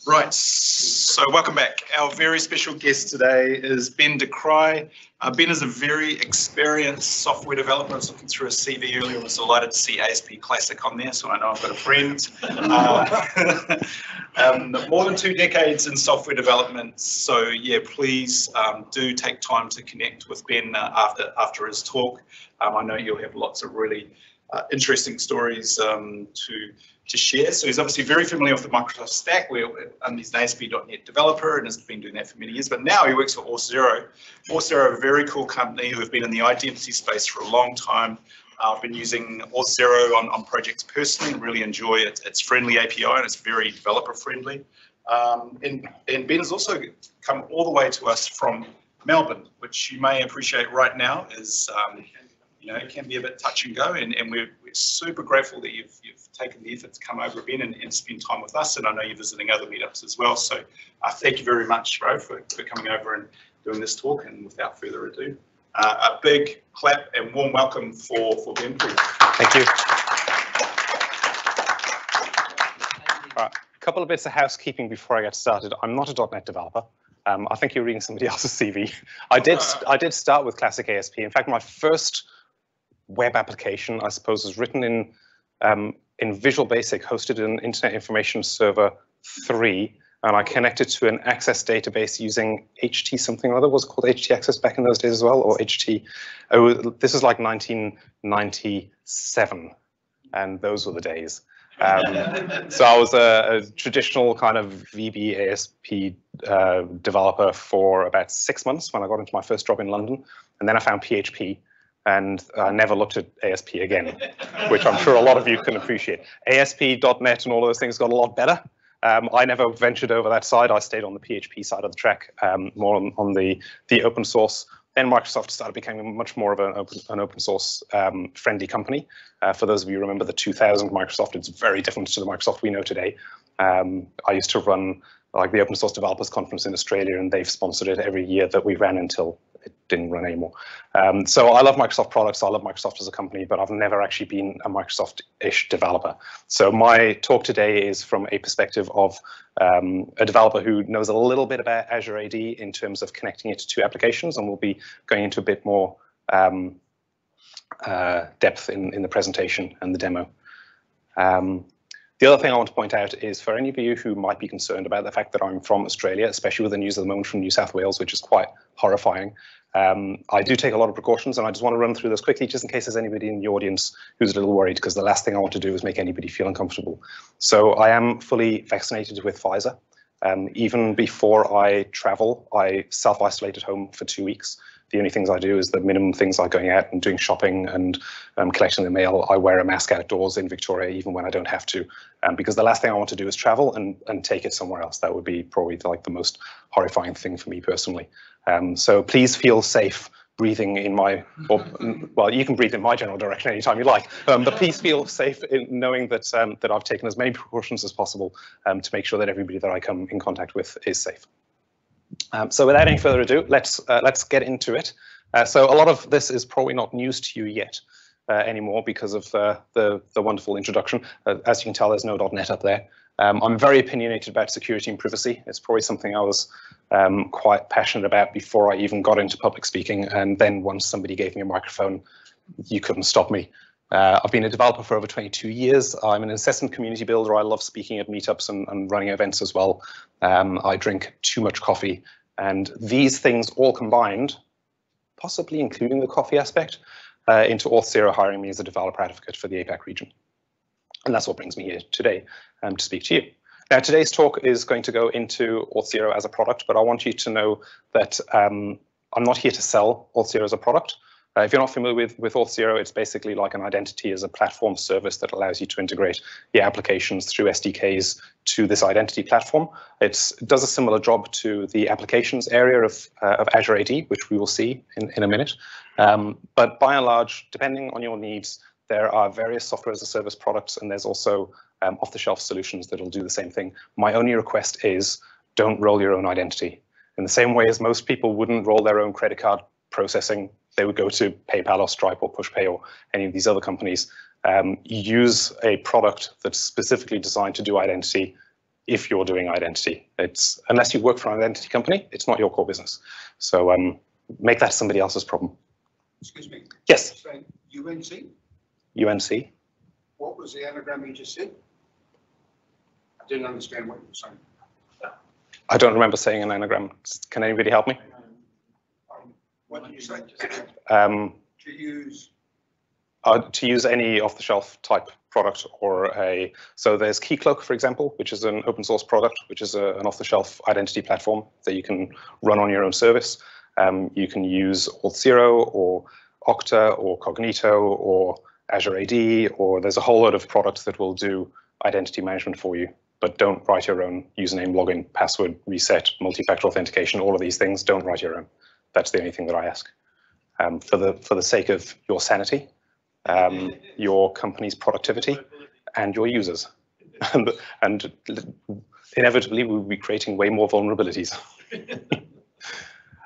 Right, so welcome back. Our very special guest today is Ben Dechrai. Ben is a very experienced software developer. I was looking through his CV earlier and was delighted to see ASP Classic on there, so I know I've got a friend. More than 2 decades in software development, so yeah, please do take time to connect with Ben after his talk. I know you'll have lots of really interesting stories to share. So he's obviously very familiar with the Microsoft stack. He's an ASP.NET developer and has been doing that for many years, but now he works for Auth0. Auth0 are a very cool company who have been in the identity space for a long time. I've been using Auth0 on projects personally and really enjoy it. It's friendly API and it's very developer friendly. And Ben has also come all the way to us from Melbourne, which you may appreciate right now is it can be a bit touch and go, and we're super grateful that you've taken the effort to come over, Ben, and spend time with us. And I know you're visiting other meetups as well. So thank you very much, bro, for coming over and doing this talk. And without further ado, a big clap and warm welcome for Ben, please. Thank you. All right, a couple of bits of housekeeping before I get started. I'm not a .NET developer. I think you're reading somebody else's CV. I did start with classic ASP. In fact, my first web application, I suppose, was written in Visual Basic, hosted in Internet Information Server 3, and I connected to an Access database using HT something or other. Was it called HT Access back in those days as well, or HT? Oh, this is like 1997, and those were the days. So I was a traditional kind of VB ASP developer for about 6 months when I got into my first job in London, and then I found PHP. And I never looked at ASP again, which I'm sure a lot of you can appreciate. ASP.NET and all those things got a lot better. I never ventured over that side. I stayed on the PHP side of the track, more on the open source. Then Microsoft started becoming much more of an open source friendly company. For those of you who remember the 2000 Microsoft, it's very different to the Microsoft we know today. I used to run like the Open Source Developers Conference in Australia, and they've sponsored it every year that we ran until it didn't run anymore. So I love Microsoft products. I love Microsoft as a company, but I've never actually been a Microsoft-ish developer. So my talk today is from a perspective of a developer who knows a little bit about Azure AD in terms of connecting it to applications, and we'll be going into a bit more depth in the presentation and the demo. The other thing I want to point out is for any of you who might be concerned about the fact that I'm from Australia, especially with the news at the moment from New South Wales, which is quite horrifying, I do take a lot of precautions, and I just want to run through those quickly just in case there's anybody in the audience who's a little worried, because the last thing I want to do is make anybody feel uncomfortable. So I am fully vaccinated with Pfizer. Even before I travel, I self-isolate at home for 2 weeks. The only things I do is the minimum things like going out and doing shopping and collecting the mail. I wear a mask outdoors in Victoria, even when I don't have to, because the last thing I want to do is travel and take it somewhere else. That would be probably like the most horrifying thing for me personally. So please feel safe breathing in my, well, you can breathe in my general direction anytime you like, but please feel safe in knowing that that I've taken as many precautions as possible to make sure that everybody that I come in contact with is safe. So without any further ado, let's get into it. So a lot of this is probably not news to you yet anymore because of the wonderful introduction. As you can tell, there's no .NET up there. I'm very opinionated about security and privacy. It's probably something I was quite passionate about before I even got into public speaking. And then once somebody gave me a microphone, you couldn't stop me. I've been a developer for over 22 years. I'm an incessant community builder. I love speaking at meetups and running events as well. I drink too much coffee. And these things all combined, possibly including the coffee aspect, into Auth0 hiring me as a developer advocate for the APAC region. And that's what brings me here today to speak to you. Now, today's talk is going to go into Auth0 as a product, but I want you to know that I'm not here to sell Auth0 as a product. If you're not familiar with Auth0, it's basically like an identity as a platform service that allows you to integrate your applications through SDKs to this identity platform. It does a similar job to the applications area of Azure AD, which we will see in a minute. But by and large, depending on your needs, there are various software as a service products, and there's also off-the-shelf solutions that will do the same thing. My only request is don't roll your own identity. In the same way as most people wouldn't roll their own credit card processing, they would go to PayPal or Stripe or PushPay or any of these other companies. Use a product that's specifically designed to do identity if you're doing identity. Unless you work for an identity company, it's not your core business. So make that somebody else's problem. Excuse me. Yes. So UNC? UNC. What was the anagram you just said? I didn't understand what you were saying. I don't remember saying an anagram. Can anybody help me? What did you say? To To use any off-the-shelf type product or so there's Keycloak, for example, which is an open source product, which is an off-the-shelf identity platform that you can run on your own service. You can use Auth0 or Okta or Cognito or Azure Id, or there's a whole lot of products that will do identity management for you, but don't write your own username, login, password, reset, multi-factor authentication, all of these things. Don't write your own. That's the only thing that I ask. For the sake of your sanity, your company's productivity, and your users. and inevitably, we'll be creating way more vulnerabilities.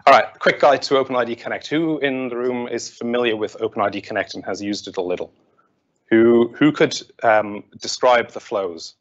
All right, quick guide to OpenID Connect. Who in the room is familiar with OpenID Connect and has used it a little? Who could describe the flows?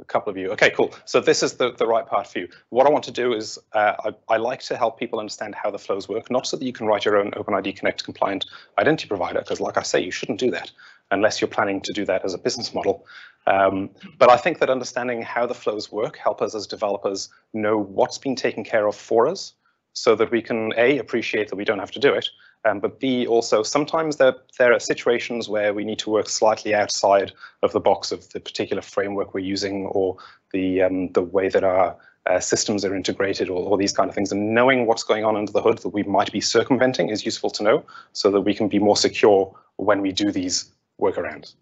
A couple of you. Okay, cool. So this is the right part for you. What I want to do is I like to help people understand how the flows work, not so that you can write your own OpenID Connect compliant identity provider, because like I say, you shouldn't do that unless you're planning to do that as a business model. But I think that understanding how the flows work help us as developers know what's been taken care of for us so that we can A, appreciate that we don't have to do it, but B, also sometimes there are situations where we need to work slightly outside of the box of the particular framework we're using or the way that our systems are integrated or these kind of things. And knowing what's going on under the hood that we might be circumventing is useful to know so that we can be more secure when we do these workarounds.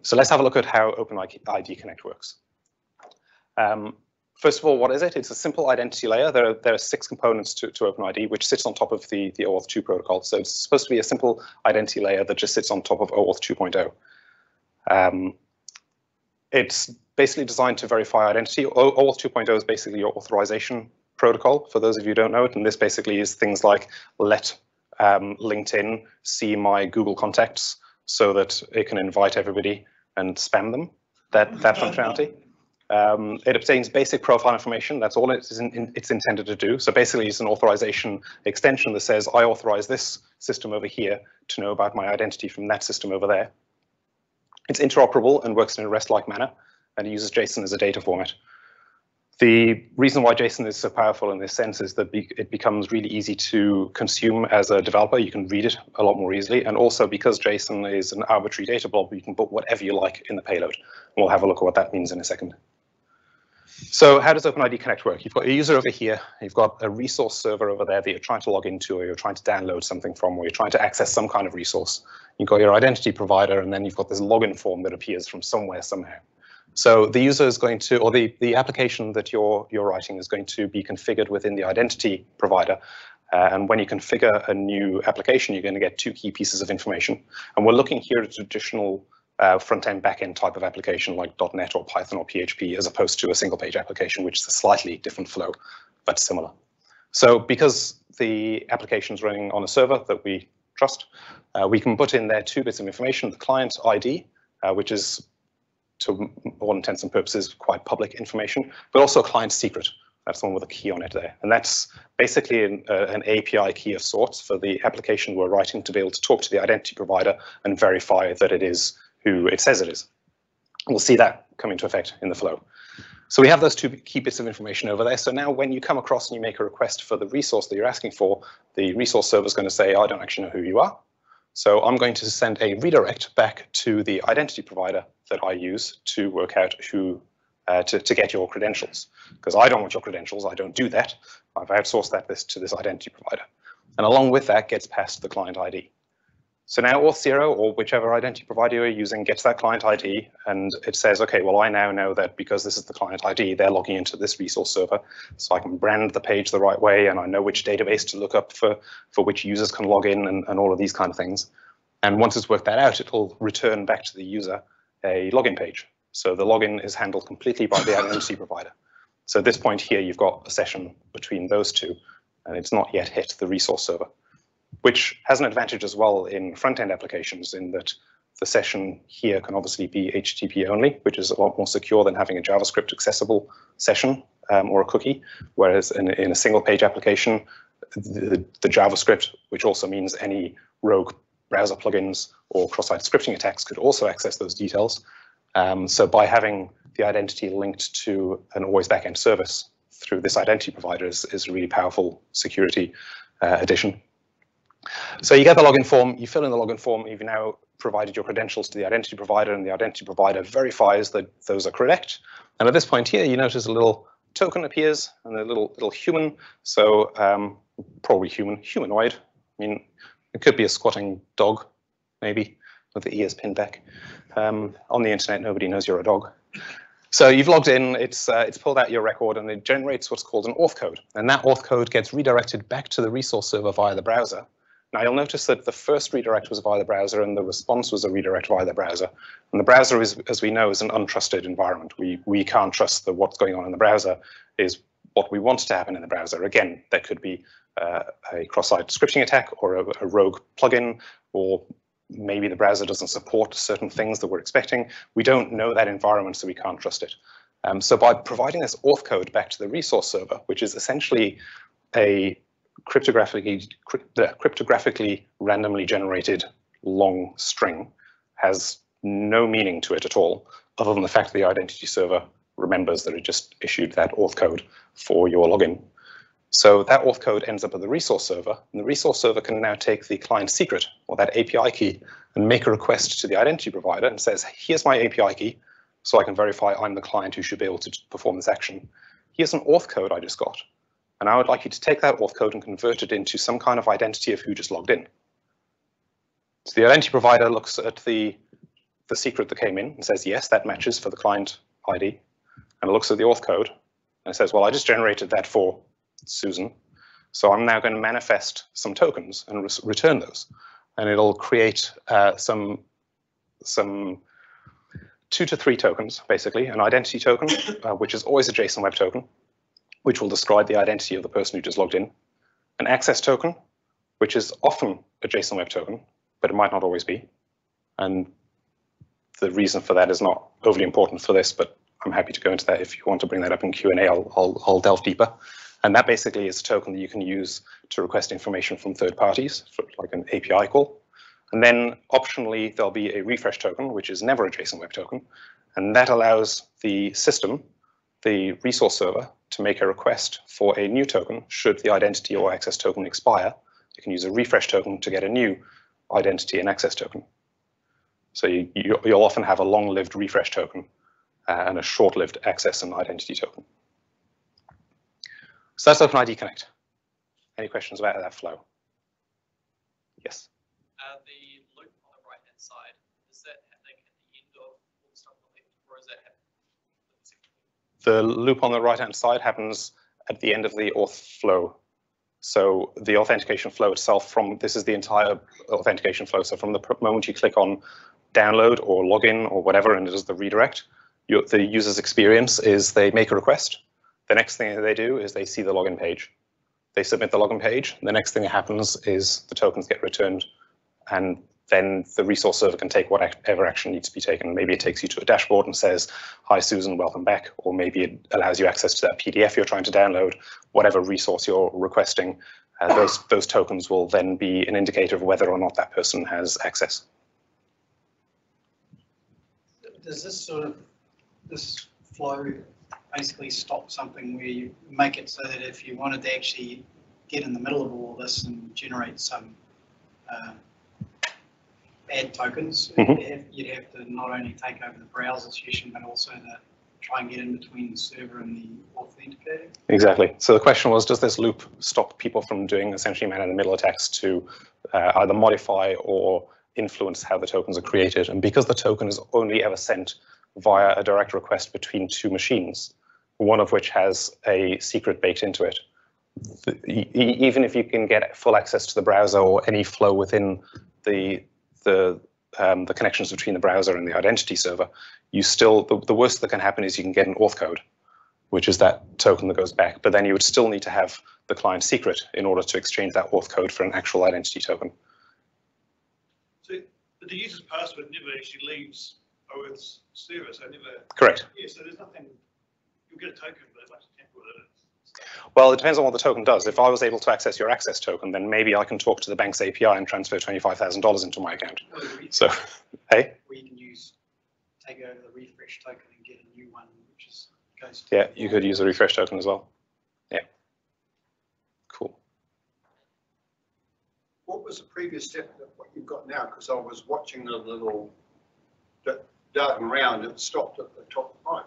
So let's have a look at how OpenID Connect works. First of all, what is it? It's a simple identity layer. There are 6 components to OpenID, which sits on top of the Auth0 protocol. So it's supposed to be a simple identity layer that just sits on top of Auth 2.0. It's basically designed to verify identity. Auth 2.0 is basically your authorization protocol, for those of you who don't know it. And this basically is things like let LinkedIn see my Google contacts so that it can invite everybody and spam them, that functionality. It obtains basic profile information. That's all it's intended to do. So basically, it's an authorization extension that says, I authorize this system over here to know about my identity from that system over there. It's interoperable and works in a REST-like manner, and it uses JSON as a data format. The reason why JSON is so powerful in this sense is that it becomes really easy to consume as a developer. You can read it a lot more easily. And also because JSON is an arbitrary data blob, you can put whatever you like in the payload. And we'll have a look at what that means in a second. So how does OpenID Connect work? You've got a user over here, you've got a resource server over there that you're trying to log into, or you're trying to download something from, or you're trying to access some kind of resource. You've got your identity provider, and then you've got this login form that appears from somewhere, somehow. So the user is going to, or the application that you're writing is going to be configured within the identity provider. And when you configure a new application, you're going to get 2 key pieces of information. And we're looking here at a traditional front-end, back-end type of application like .NET or Python or PHP, as opposed to a single-page application, which is a slightly different flow, but similar. So because the application is running on a server that we trust, we can put in there 2 bits of information: the client ID, which is, to all intents and purposes, quite public information, but also a client secret. That's the one with a key on it there. And that's basically an API key of sorts for the application we're writing to be able to talk to the identity provider and verify that it is who it says it is. We'll see that come into effect in the flow. So we have those 2 key bits of information over there. So now when you come across and you make a request for the resource that you're asking for, the resource server is going to say, I don't actually know who you are. So I'm going to send a redirect back to the identity provider that I use to work out who to get your credentials, because I don't want your credentials. I don't do that. I've outsourced that to this identity provider. And along with that gets passed the client ID. So now Auth0 or whichever identity provider you're using gets that client ID, and it says, okay, well, I now know that because this is the client ID, they're logging into this resource server, so I can brand the page the right way, and I know which database to look up for which users can log in and all of these kind of things. And once it's worked that out, it'll return back to the user a login page. So the login is handled completely by the identity provider. So at this point here, you've got a session between those 2, and it's not yet hit the resource server, which has an advantage as well in front-end applications in that the session here can obviously be HTTP only, which is a lot more secure than having a JavaScript accessible session or a cookie. Whereas in a single page application, the JavaScript, which also means any rogue browser plugins or cross-site scripting attacks, could also access those details. So by having the identity linked to an always backend service through this identity provider is a really powerful security addition. So you get the login form, you fill in the login form, you've now provided your credentials to the identity provider, and the identity provider verifies that those are correct. And at this point here, you notice a little token appears and a little human. So probably humanoid. I mean, it could be a squatting dog, maybe, with the ears pinned back. On the internet, nobody knows you're a dog. So you've logged in, it's pulled out your record, and it generates what's called an auth code. And that auth code gets redirected back to the resource server via the browser. Now you'll notice that the first redirect was via the browser and the response was a redirect via the browser. And the browser, is, as we know, is an untrusted environment. We can't trust that what's going on in the browser is what we want to happen in the browser. Again, that could be a cross-site scripting attack or a rogue plugin, or maybe the browser doesn't support certain things that we're expecting. We don't know that environment, so we can't trust it. So by providing this auth code back to the resource server, which is essentially a cryptographically randomly generated long string, has no meaning to it at all, other than the fact that the identity server remembers that it just issued that auth code for your login. So that auth code ends up at the resource server, and the resource server can now take the client secret, or that API key, and make a request to the identity provider and says, here's my API key, so I can verify I'm the client who should be able to perform this action. Here's an auth code I just got, and I would like you to take that auth code and convert it into some kind of identity of who just logged in. So the identity provider looks at the secret that came in and says, yes, that matches for the client ID, and it looks at the auth code and it says, well, I just generated that for Susan, so I'm now going to manifest some tokens and return those, and it'll create some 2 to 3 tokens, basically, an identity token, which is always a JSON web token, which will describe the identity of the person who just logged in, an access token, which is often a JSON web token, but it might not always be, and the reason for that is not overly important for this, but I'm happy to go into that. If you want to bring that up in Q&A, I'll delve deeper. And that basically is a token that you can use to request information from third parties, like an API call. And then optionally, there'll be a refresh token, which is never a JSON web token. And that allows the system, the resource server, to make a request for a new token should the identity or access token expire. You can use a refresh token to get a new identity and access token. So you'll often have a long-lived refresh token and a short-lived access and identity token. So that's OpenID Connect. Any questions about that flow? Yes. The loop on the right-hand side, is that happening at the end of all the stuff on the left, or is that happening? The loop on the right-hand side happens at the end of the auth flow. So the authentication flow itself, this is the entire authentication flow. So from the moment you click on download or login or whatever, and it is the redirect, the user's experience is they make a request. The next thing they do is they see the login page. They submit the login page. The next thing that happens is the tokens get returned, and then the resource server can take whatever action needs to be taken. Maybe it takes you to a dashboard and says, hi, Susan, welcome back. Or maybe it allows you access to that PDF you're trying to download, whatever resource you're requesting. Those tokens will then be an indicator of whether or not that person has access. Does this flow basically stop something where you make it so that if you wanted to actually get in the middle of all this and generate some bad tokens, you'd have to not only take over the browser session, but also to try and get in between the server and the authenticator? Exactly. So the question was, does this loop stop people from doing essentially man-in-the-middle attacks to either modify or influence how the tokens are created? And because the token is only ever sent via a direct request between 2 machines, one of which has a secret baked into it, even if you can get full access to the browser or any flow within the connections between the browser and the identity server, you still, the worst that can happen is you can get an auth code, which is that token that goes back, but then you would still need to have the client secret in order to exchange that auth code for an actual identity token. So But the user's password never actually leaves Auth0's server, so never. Correct. Yeah, so there's nothing. You'll get a token, but much tamper with it. Well, it depends on what the token does. If I was able to access your access token, then maybe I can talk to the bank's API and transfer $25,000 into my account. So, hey? We can take over the refresh token and get a new one, which is goes to. Yeah, you could use a refresh token as well. Yeah. Cool. What was the previous step of what you've got now? Because I was watching the little darting around, it stopped at the top right.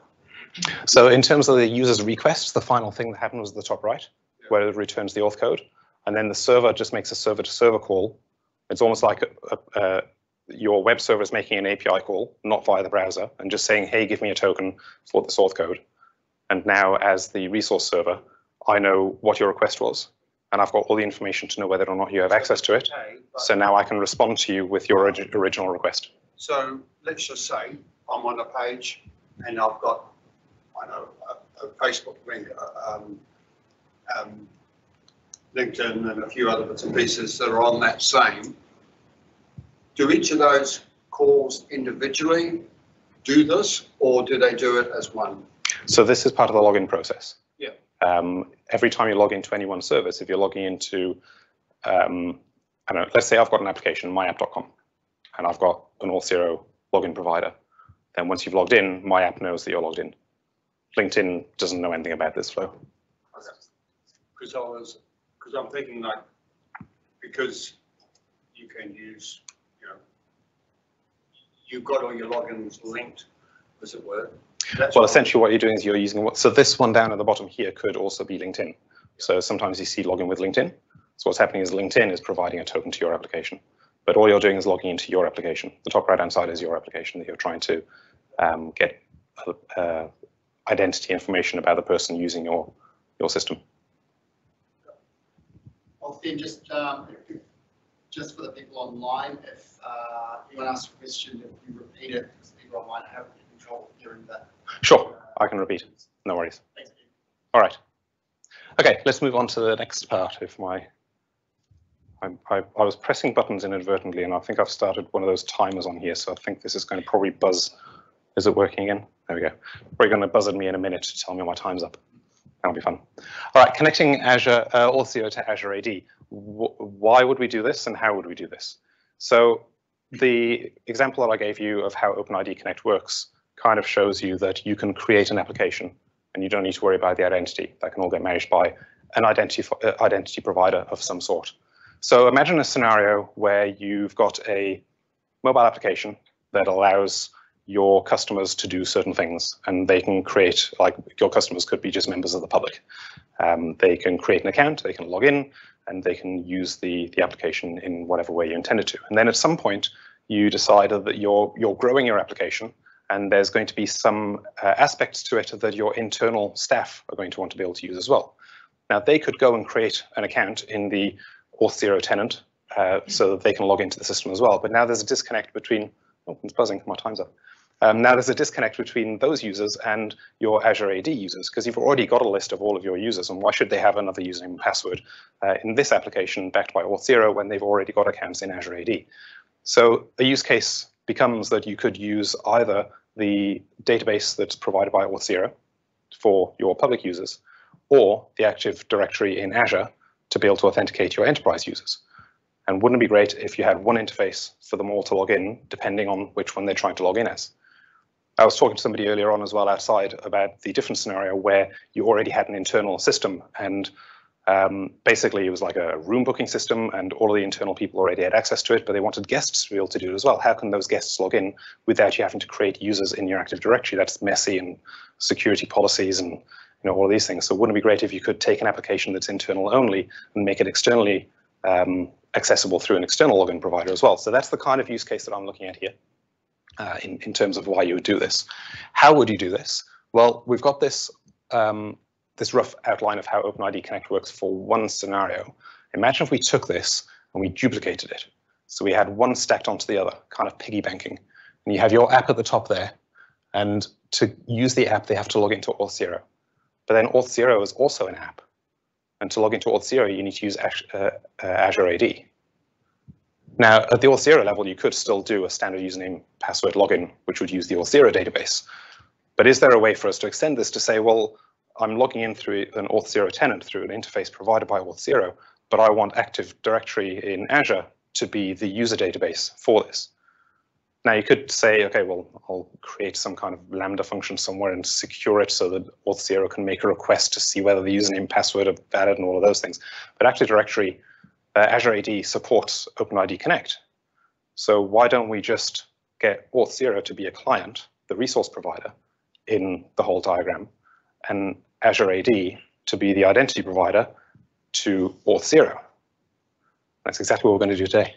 So in terms of the user's requests, the final thing that happened was the top right, where it returns the auth code. And then the server just makes a server-to-server call. It's almost like your web server is making an API call, not via the browser, and just saying, hey, give me a token for this auth code. And now as the resource server, I know what your request was. And I've got all the information to know whether or not you have access to it. Okay, So now I can respond to you with your original request. so let's just say I'm on a page and I've got, I know, a Facebook link, LinkedIn and a few other bits and pieces that are on that same. Do each of those calls individually do this, or do they do it as one? So this is part of the login process. Yeah. Every time you log into any one service, if you're logging into, I don't know, let's say I've got an application, myapp.com, and I've got an Auth0 login provider. Then once you've logged in, my app knows that you're logged in. LinkedIn doesn't know anything about this flow. Because I'm thinking like, because you can use, you know, you've got all your logins linked, as it were. Well, essentially what you're doing is you're using what, so this one down at the bottom here could also be LinkedIn. So sometimes you see login with LinkedIn. So what's happening is LinkedIn is providing a token to your application, but all you're doing is logging into your application. The top right-hand side is your application that you're trying to get identity information about the person using your system. Well, then just for the people online, if anyone asks a question, if you repeat it, because people online have control of hearing that. Sure, I can repeat. No worries. Thanks, Steve. All right. Okay, let's move on to the next part. If I was pressing buttons inadvertently, and I think I've started one of those timers on here, so I think this is going to probably buzz. Is it working again? There we go. Probably going to buzz at me in a minute to tell me my time's up. That'll be fun. All right, connecting Azure Auth0 to Azure AD. Why would we do this, and how would we do this? So the example that I gave you of how OpenID Connect works kind of shows you that you can create an application, and you don't need to worry about the identity. That can all get managed by an identity provider of some sort. So imagine a scenario where you've got a mobile application that allows your customers to do certain things, and they can create, like your customers could be just members of the public. They can create an account, they can log in, and they can use the application in whatever way you intended to. And then at some point, you decide that you're growing your application, and there's going to be some aspects to it that your internal staff are going to want to be able to use as well. Now, they could go and create an account in the Auth0 tenant so that they can log into the system as well. But now there's a disconnect between, oh, it's buzzing, my time's up. Now there's a disconnect between those users and your Azure AD users, because you've already got a list of all of your users, and why should they have another username and password in this application backed by Auth0 when they've already got accounts in Azure AD? So the use case becomes that you could use either the database that's provided by Auth0 for your public users, or the Active Directory in Azure to be able to authenticate your enterprise users. And wouldn't it be great if you had one interface for them all to log in, depending on which one they're trying to log in as? I was talking to somebody earlier on as well outside about the different scenario where you already had an internal system, and basically it was like a room booking system, and all of the internal people already had access to it, but they wanted guests to be able to do it as well. How can those guests log in without you having to create users in your Active Directory? That's messy, and security policies and all of these things. So wouldn't it be great if you could take an application that's internal only and make it externally accessible through an external login provider as well? So that's the kind of use case that I'm looking at here in terms of why you would do this. How would you do this? Well, we've got this this rough outline of how OpenID Connect works for one scenario. Imagine if we took this and we duplicated it. So we had one stacked onto the other, kind of piggy banking. And you have your app at the top there. And to use the app, they have to log into Auth0. But then Auth0 is also an app. And to log into Auth0, you need to use Azure AD. Now, at the Auth0 level, you could still do a standard username password login, which would use the Auth0 database. But is there a way for us to extend this to say, well, I'm logging in through an Auth0 tenant through an interface provided by Auth0, but I want Active Directory in Azure to be the user database for this. Now you could say, okay, well, I'll create some kind of Lambda function somewhere and secure it so that Auth0 can make a request to see whether the username and password are valid and all of those things. But Active Directory, Azure AD supports OpenID Connect. So why don't we just get Auth0 to be a client, the resource provider, in the whole diagram, and Azure AD to be the identity provider to Auth0. That's exactly what we're going to do today.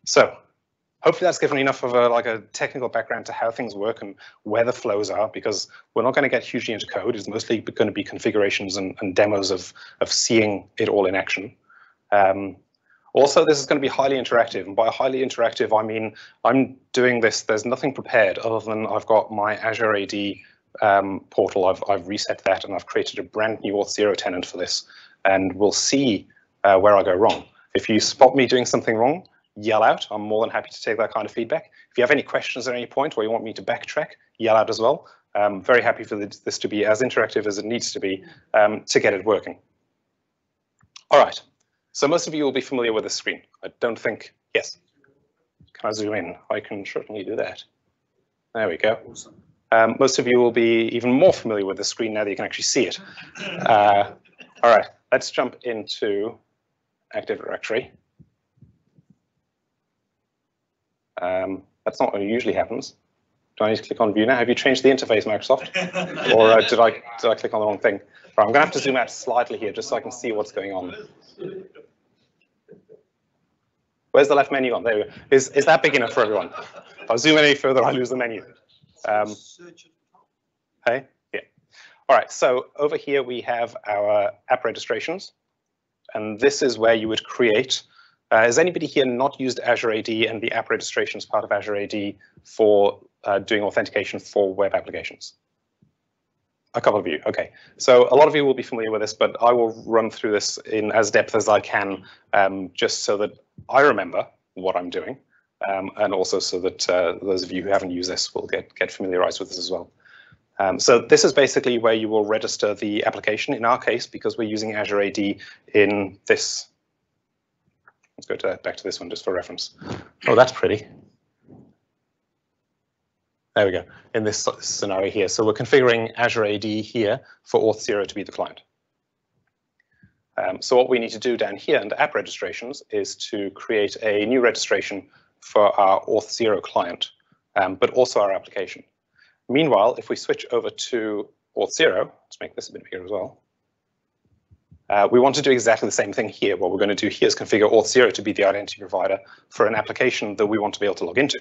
So hopefully that's given enough of a technical background to how things work and where the flows are, because we're not going to get hugely into code. It's mostly going to be configurations and demos of seeing it all in action. Also, this is going to be highly interactive, and by highly interactive, I mean I'm doing this. There's nothing prepared other than I've got my Azure AD portal. I've reset that, and I've created a brand new Auth0 tenant for this, and we'll see where I go wrong. If you spot me doing something wrong, yell out. I'm more than happy to take that kind of feedback. If you have any questions at any point, or you want me to backtrack, yell out as well. I'm very happy for this to be as interactive as it needs to be to get it working. All right. So most of you will be familiar with this screen. I don't think, yes. Can I zoom in? I can certainly do that. There we go. Most of you will be even more familiar with the screen now that you can actually see it. All right, let's jump into Active Directory. That's not what usually happens. Do I need to click on View now? Have you changed the interface, Microsoft? Or did I click on the wrong thing? Right, I'm going to have to zoom out slightly here just so I can see what's going on. Where's the left menu on? There we go. Is that big enough for everyone? If I zoom any further, I lose the menu. Hey, yeah. All right, so over here we have our app registrations, and this is where you would create. Has anybody here not used Azure AD and the app registrations part of Azure AD for doing authentication for web applications? A couple of you, okay. So a lot of you will be familiar with this, but I will run through this in as depth as I can, just so that I remember what I'm doing, and also so that those of you who haven't used this will get familiarized with this as well. So this is basically where you will register the application. In our case, because we're using Azure AD in this. Let's go back to this one just for reference. Oh, that's pretty. There we go, in this scenario here. So we're configuring Azure AD here for Auth0 to be the client. So what we need to do down here under app registrations is to create a new registration for our Auth0 client, but also our application. Meanwhile, if we switch over to Auth0, let's make this a bit bigger as well. We want to do exactly the same thing here. What we're going to do here is configure Auth0 to be the identity provider for an application that we want to be able to log into.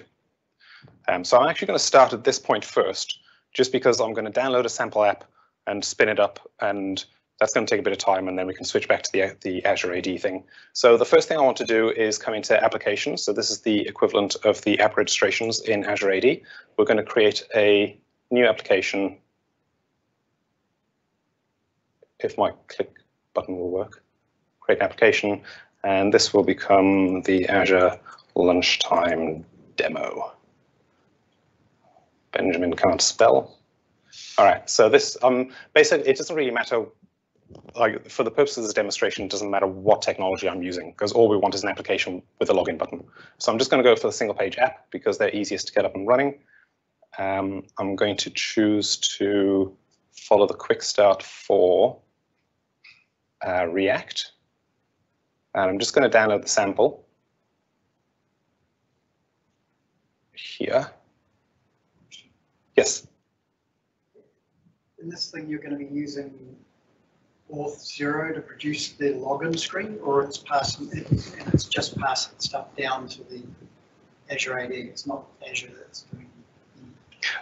So I'm actually going to start at this point first, just because I'm going to download a sample app and spin it up, and that's going to take a bit of time, and then we can switch back to the Azure AD thing. So the first thing I want to do is come into applications. So this is the equivalent of the app registrations in Azure AD. We're going to create a new application. If my click button will work. Create an application, and this will become the Azure Lunchtime Demo. Benjamin can't spell. All right, so this basically it doesn't really matter. Like for the purposes of this demonstration, it doesn't matter what technology I'm using, because all we want is an application with a login button. So I'm just going to go for the single page app because they're easiest to get up and running. I'm going to choose to follow the quick start for React. And I'm just going to download the sample here. Yes. In this thing, you're going to be using Auth0 to produce the login screen, or it's passing it, and it's just passing stuff down to the Azure AD. It's not Azure that's doing.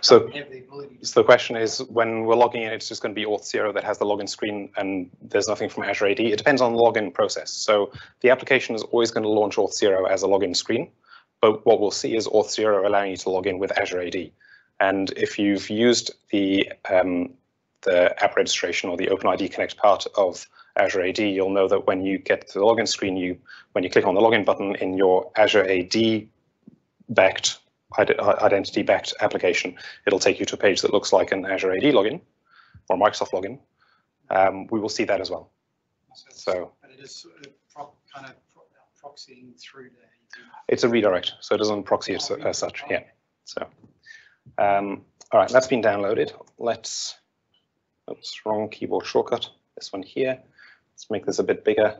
So have the ability to. So the question is, when we're logging in, it's just going to be Auth0 that has the login screen, and there's nothing from Azure AD. It depends on the login process. So the application is always going to launch Auth0 as a login screen, but what we'll see is Auth0 allowing you to log in with Azure AD. And if you've used the app registration or the OpenID Connect part of Azure AD, you'll know that when you get to the login screen, when you click on the login button in your Azure AD backed identity backed application, it'll take you to a page that looks like an Azure AD login or Microsoft login. We will see that as well. So but it is kind of proxying through the AD. It's a redirect, so it doesn't proxy it as such. Yeah. So all right, that's been downloaded. Let's, oops, wrong keyboard shortcut. This one here. Let's make this a bit bigger.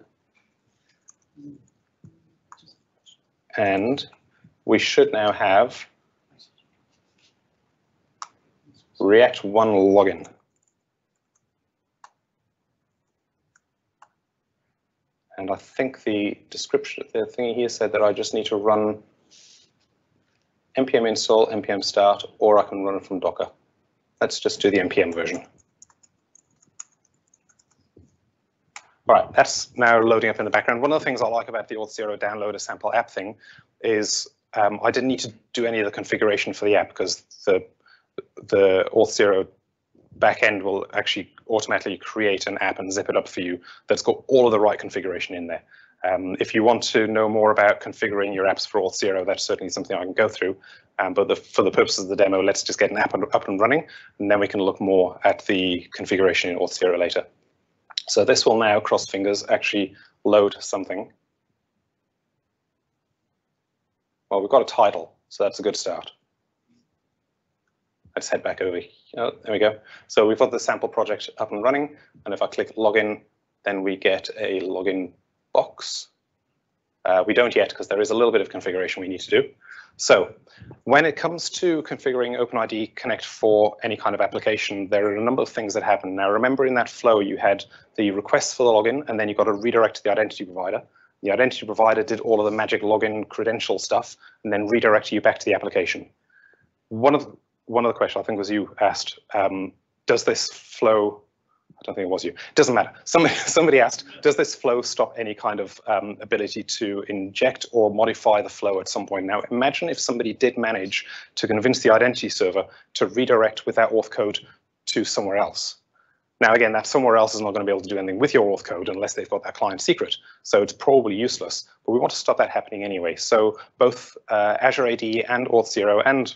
And we should now have React 1 login. And I think the description, the thing here said that I just need to run npm install, npm start, or I can run it from Docker. Let's just do the npm version. All right, that's now loading up in the background. One of the things I like about the Auth0 download a sample app thing is I didn't need to do any of the configuration for the app because the Auth0 backend will actually automatically create an app and zip it up for you that's got all of the right configuration in there. If you want to know more about configuring your apps for Auth0, that's certainly something I can go through. But for the purposes of the demo, let's just get an app up and running, and then we can look more at the configuration in Auth0 later. So this will now, cross fingers, actually load something. Well, we've got a title, so that's a good start. Let's head back over here. Oh, there we go. So we've got the sample project up and running, and if I click login, then we get a login box. We don't yet because there is a little bit of configuration we need to do. So when it comes to configuring OpenID Connect for any kind of application, there are a number of things that happen. Now, remember in that flow, you had the request for the login, and then you got to redirect to the identity provider. The identity provider did all of the magic login credential stuff, and then redirect you back to the application. One of the questions I think was you asked, does this flow, I don't think it was you, doesn't matter. Somebody asked, does this flow stop any kind of ability to inject or modify the flow at some point? Now, imagine if somebody did manage to convince the identity server to redirect with that auth code to somewhere else. Now, again, that somewhere else is not going to be able to do anything with your auth code unless they've got that client secret. So it's probably useless, but we want to stop that happening anyway. So both Azure AD and Auth0 and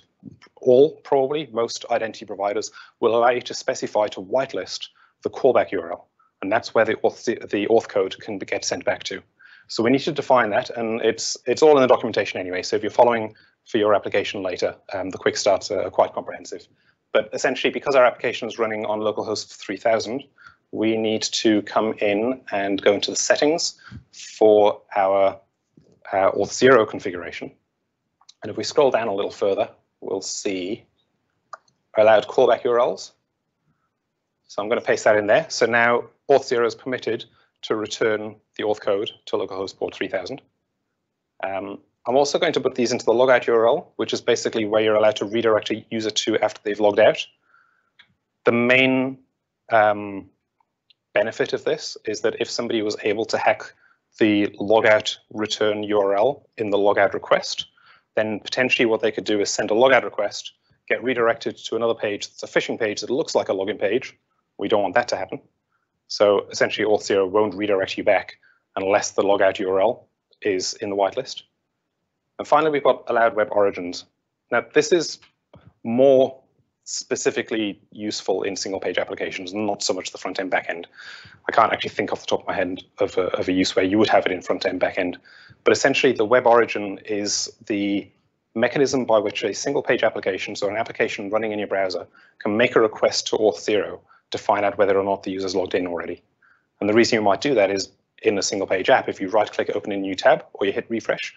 probably most identity providers will allow you to specify to whitelist the callback URL. And that's where the auth code can get sent back to. So we need to define that, and it's all in the documentation anyway. So if you're following for your application later, the quick starts are quite comprehensive. But essentially, because our application is running on localhost 3000, we need to come in and go into the settings for our Auth0 configuration. And if we scroll down a little further, we'll see allowed callback URLs. So I'm going to paste that in there. So now Auth0 is permitted to return the auth code to localhost port 3000. I'm also going to put these into the Logout URL, which is basically where you're allowed to redirect a user to after they've logged out. The main benefit of this is that if somebody was able to hack the logout return URL in the logout request, then potentially what they could do is send a logout request, get redirected to another page that's a phishing page that looks like a login page. We don't want that to happen. So essentially Auth0 won't redirect you back unless the logout URL is in the whitelist. And finally, we've got allowed web origins. Now, this is more specifically useful in single page applications, not so much the front end, back end. I can't actually think off the top of my head of a use where you would have it in front end, back end. But essentially, the web origin is the mechanism by which a single page application, so an application running in your browser, can make a request to Auth0 to find out whether or not the user's logged in already. And the reason you might do that is in a single page app, if you right click, open a new tab, or you hit refresh,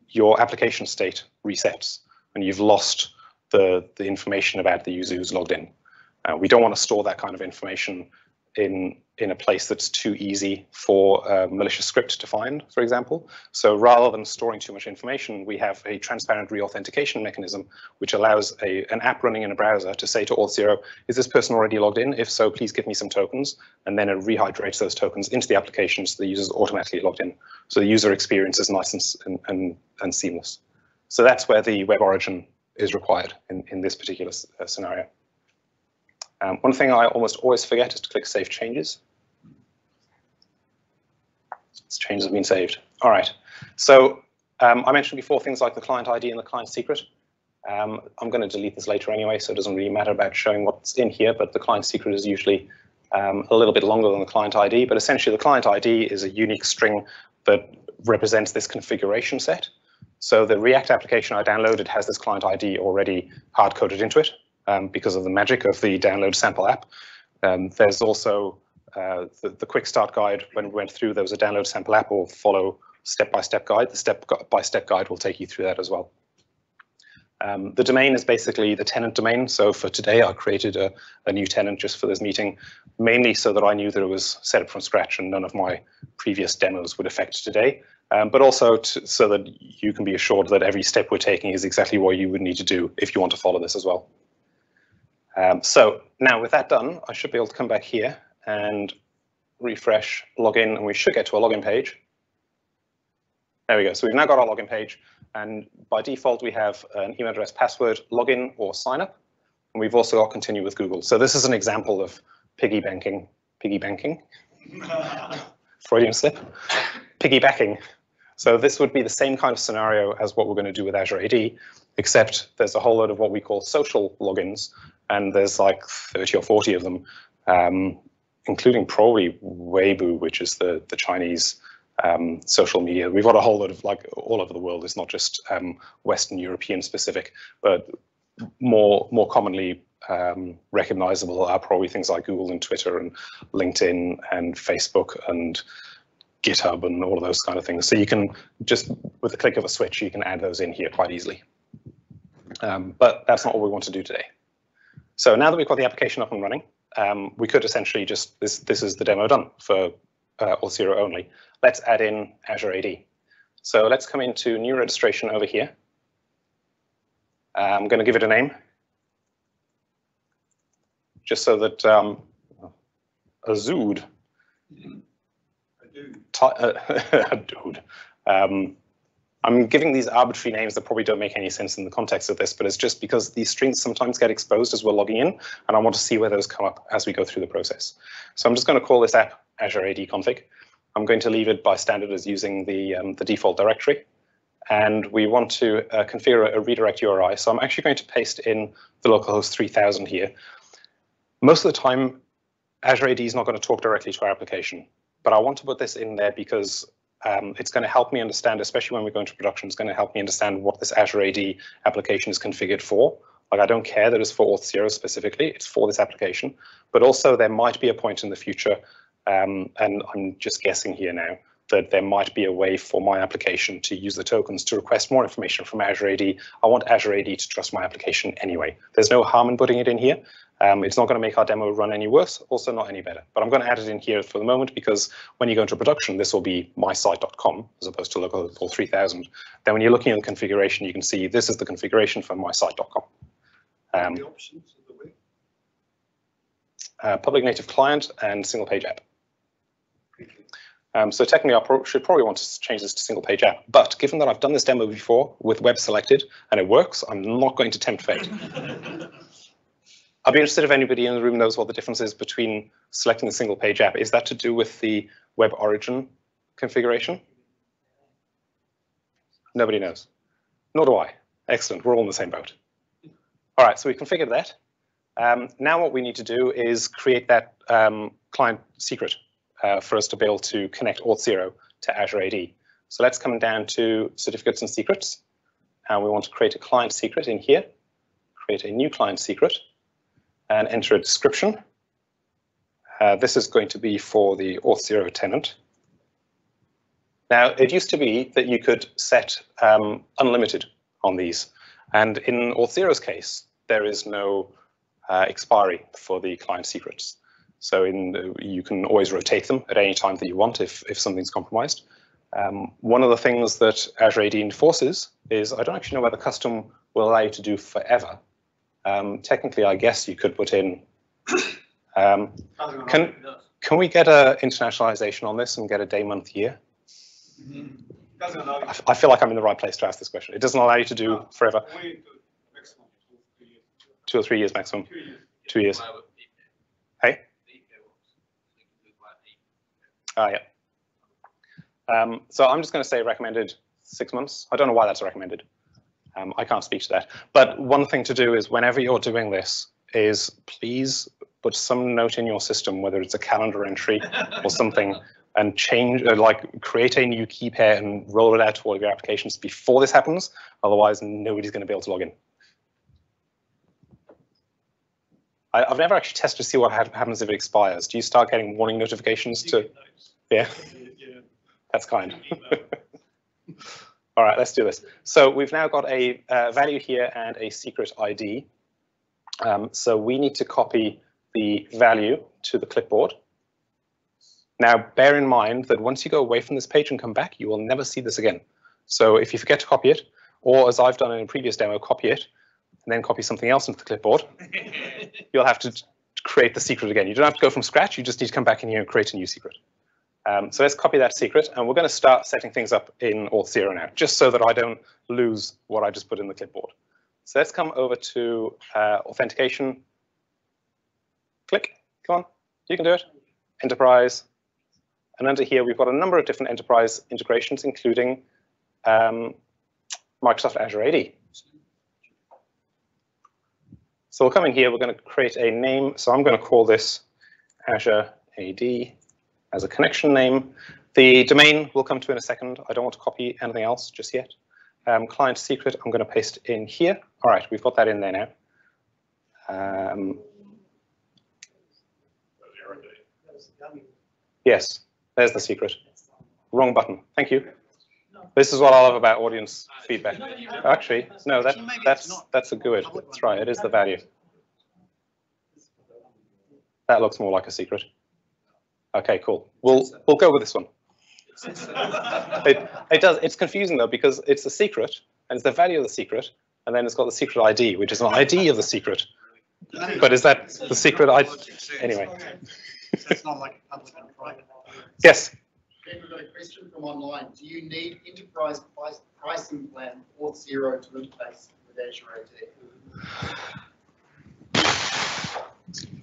your application state resets and you've lost the information about the user who's logged in. We don't want to store that kind of information in a place that's too easy for a malicious script to find, for example. So rather than storing too much information, we have a transparent re-authentication mechanism, which allows an app running in a browser to say to Auth0, is this person already logged in? If so, please give me some tokens. And then it rehydrates those tokens into the application so the user's automatically logged in. So the user experience is nice and seamless. So that's where the web origin is required in this particular scenario. One thing I almost always forget is to click Save Changes. This change has been saved. All right. So I mentioned before things like the client ID and the client secret. I'm going to delete this later anyway, so it doesn't really matter about showing what's in here, but the client secret is usually a little bit longer than the client ID. But essentially, the client ID is a unique string that represents this configuration set. So the React application I downloaded has this client ID already hard-coded into it because of the magic of the download sample app. There's also the quick start guide. When we went through, there was a download sample app or follow step-by-step guide. The step-by-step guide will take you through that as well. The domain is basically the tenant domain. So for today, I created a new tenant just for this meeting, mainly so that I knew that it was set up from scratch and none of my previous demos would affect today. But also so that you can be assured that every step we're taking is exactly what you would need to do if you want to follow this as well. So now with that done, I should be able to come back here and refresh, log in, and we should get to a login page. There we go. So we've now got our login page. And by default, we have an email address, password, login, or sign up. And we've also got continue with Google. So this is an example of piggy banking, Freudian slip, piggybacking. So this would be the same kind of scenario as what we're going to do with Azure AD, except there's a whole load of what we call social logins. And there's like 30 or 40 of them, including probably Weibo, which is the Chinese social media. We've got a whole lot of, like, all over the world. It's not just Western European specific, but more commonly recognizable are probably things like Google and Twitter and LinkedIn and Facebook and GitHub and all of those kind of things. So you can just, with the click of a switch, you can add those in here quite easily. But that's not what we want to do today. So now that we've got the application up and running, we could essentially just, this is the demo done for Auth0 only. Let's add in Azure AD. So let's come into new registration over here. I'm going to give it a name, just so that Azud. Dude. I'm giving these arbitrary names that probably don't make any sense in the context of this, but it's just because these strings sometimes get exposed as we're logging in, and I want to see where those come up as we go through the process. So I'm just going to call this app Azure AD config. I'm going to leave it by standard as using the default directory. And we want to configure a redirect URI. So I'm actually going to paste in the localhost 3000 here. Most of the time, Azure AD is not going to talk directly to our application. But I want to put this in there because it's going to help me understand, especially when we go into production, it's going to help me understand what this Azure AD application is configured for. Like, I don't care that it's for Auth0 specifically, it's for this application. But also there might be a point in the future, and I'm just guessing here now, that there might be a way for my application to use the tokens to request more information from Azure AD. I want Azure AD to trust my application anyway. There's no harm in putting it in here. It's not going to make our demo run any worse, also not any better. But I'm going to add it in here for the moment because when you go into production, this will be mysite.com as opposed to localhost 3000. Then when you're looking at the configuration, you can see this is the configuration for mysite.com. The options of the web? Public native client and single page app. So technically, I should probably want to change this to single page app. But given that I've done this demo before with web selected and it works, I'm not going to tempt fate. I'd be interested if anybody in the room knows what the difference is between selecting the single page app. Is that to do with the web origin configuration? Nobody knows. Nor do I. Excellent. We're all in the same boat. All right, so we configured that. Now what we need to do is create that client secret for us to be able to connect Auth0 to Azure AD. So let's come down to certificates and secrets. And we want to create a client secret in here, create a new client secret, and enter a description. This is going to be for the Auth0 tenant. Now, it used to be that you could set unlimited on these. And in Auth0's case, there is no expiry for the client secrets. So you can always rotate them at any time that you want if something's compromised. One of the things that Azure AD enforces is, I don't actually know whether custom will allow you to do forever. Technically, I guess you could put in, can we get an internationalization on this and get a day, month, year? I feel like I'm in the right place to ask this question. It doesn't allow you to do forever. 2 or 3 years maximum. 2 years. Hey? Yeah. So I'm just going to say recommended 6 months. I don't know why that's recommended. I can't speak to that. But one thing to do is whenever you're doing this is please put some note in your system, whether it's a calendar entry or something, and change, like create a new key pair and roll it out to all of your applications before this happens. Otherwise, nobody's going to be able to log in. I've never actually tested to see what happens if it expires. Do you start getting warning notifications to? Yeah, that's kind. All right, let's do this. So we've now got a value here and a secret ID. So we need to copy the value to the clipboard. Now, bear in mind that once you go away from this page and come back, you will never see this again. So if you forget to copy it, or as I've done in a previous demo, copy it, and then copy something else into the clipboard, you'll have to create the secret again. You don't have to go from scratch. You just need to come back in here and create a new secret. So let's copy that secret, and we're going to start setting things up in Auth0 now, just so that I don't lose what I just put in the clipboard. So let's come over to Authentication. Click, come on, you can do it. Enterprise. And under here, we've got a number of different enterprise integrations, including Microsoft Azure AD. So we'll come in here, we're going to create a name. So I'm going to call this Azure AD as a connection name. The domain we'll come to in a second. I don't want to copy anything else just yet. Client secret, I'm going to paste in here. All right, we've got that in there now. Yes, there's the secret. Wrong button. Thank you. This is what I love about audience feedback. Actually, no, that's a good. That's right. It is the value. That looks more like a secret. Okay, cool. We'll go with this one. It does. It's confusing though because it's a secret and it's the value of the secret, and then it's got the secret ID, which is an ID of the secret. But is that the secret ID? Anyway. That's not like a public and private. Yes. Ben, we've got a question from online. Do you need enterprise pricing plan Auth0 to interface with Azure AD?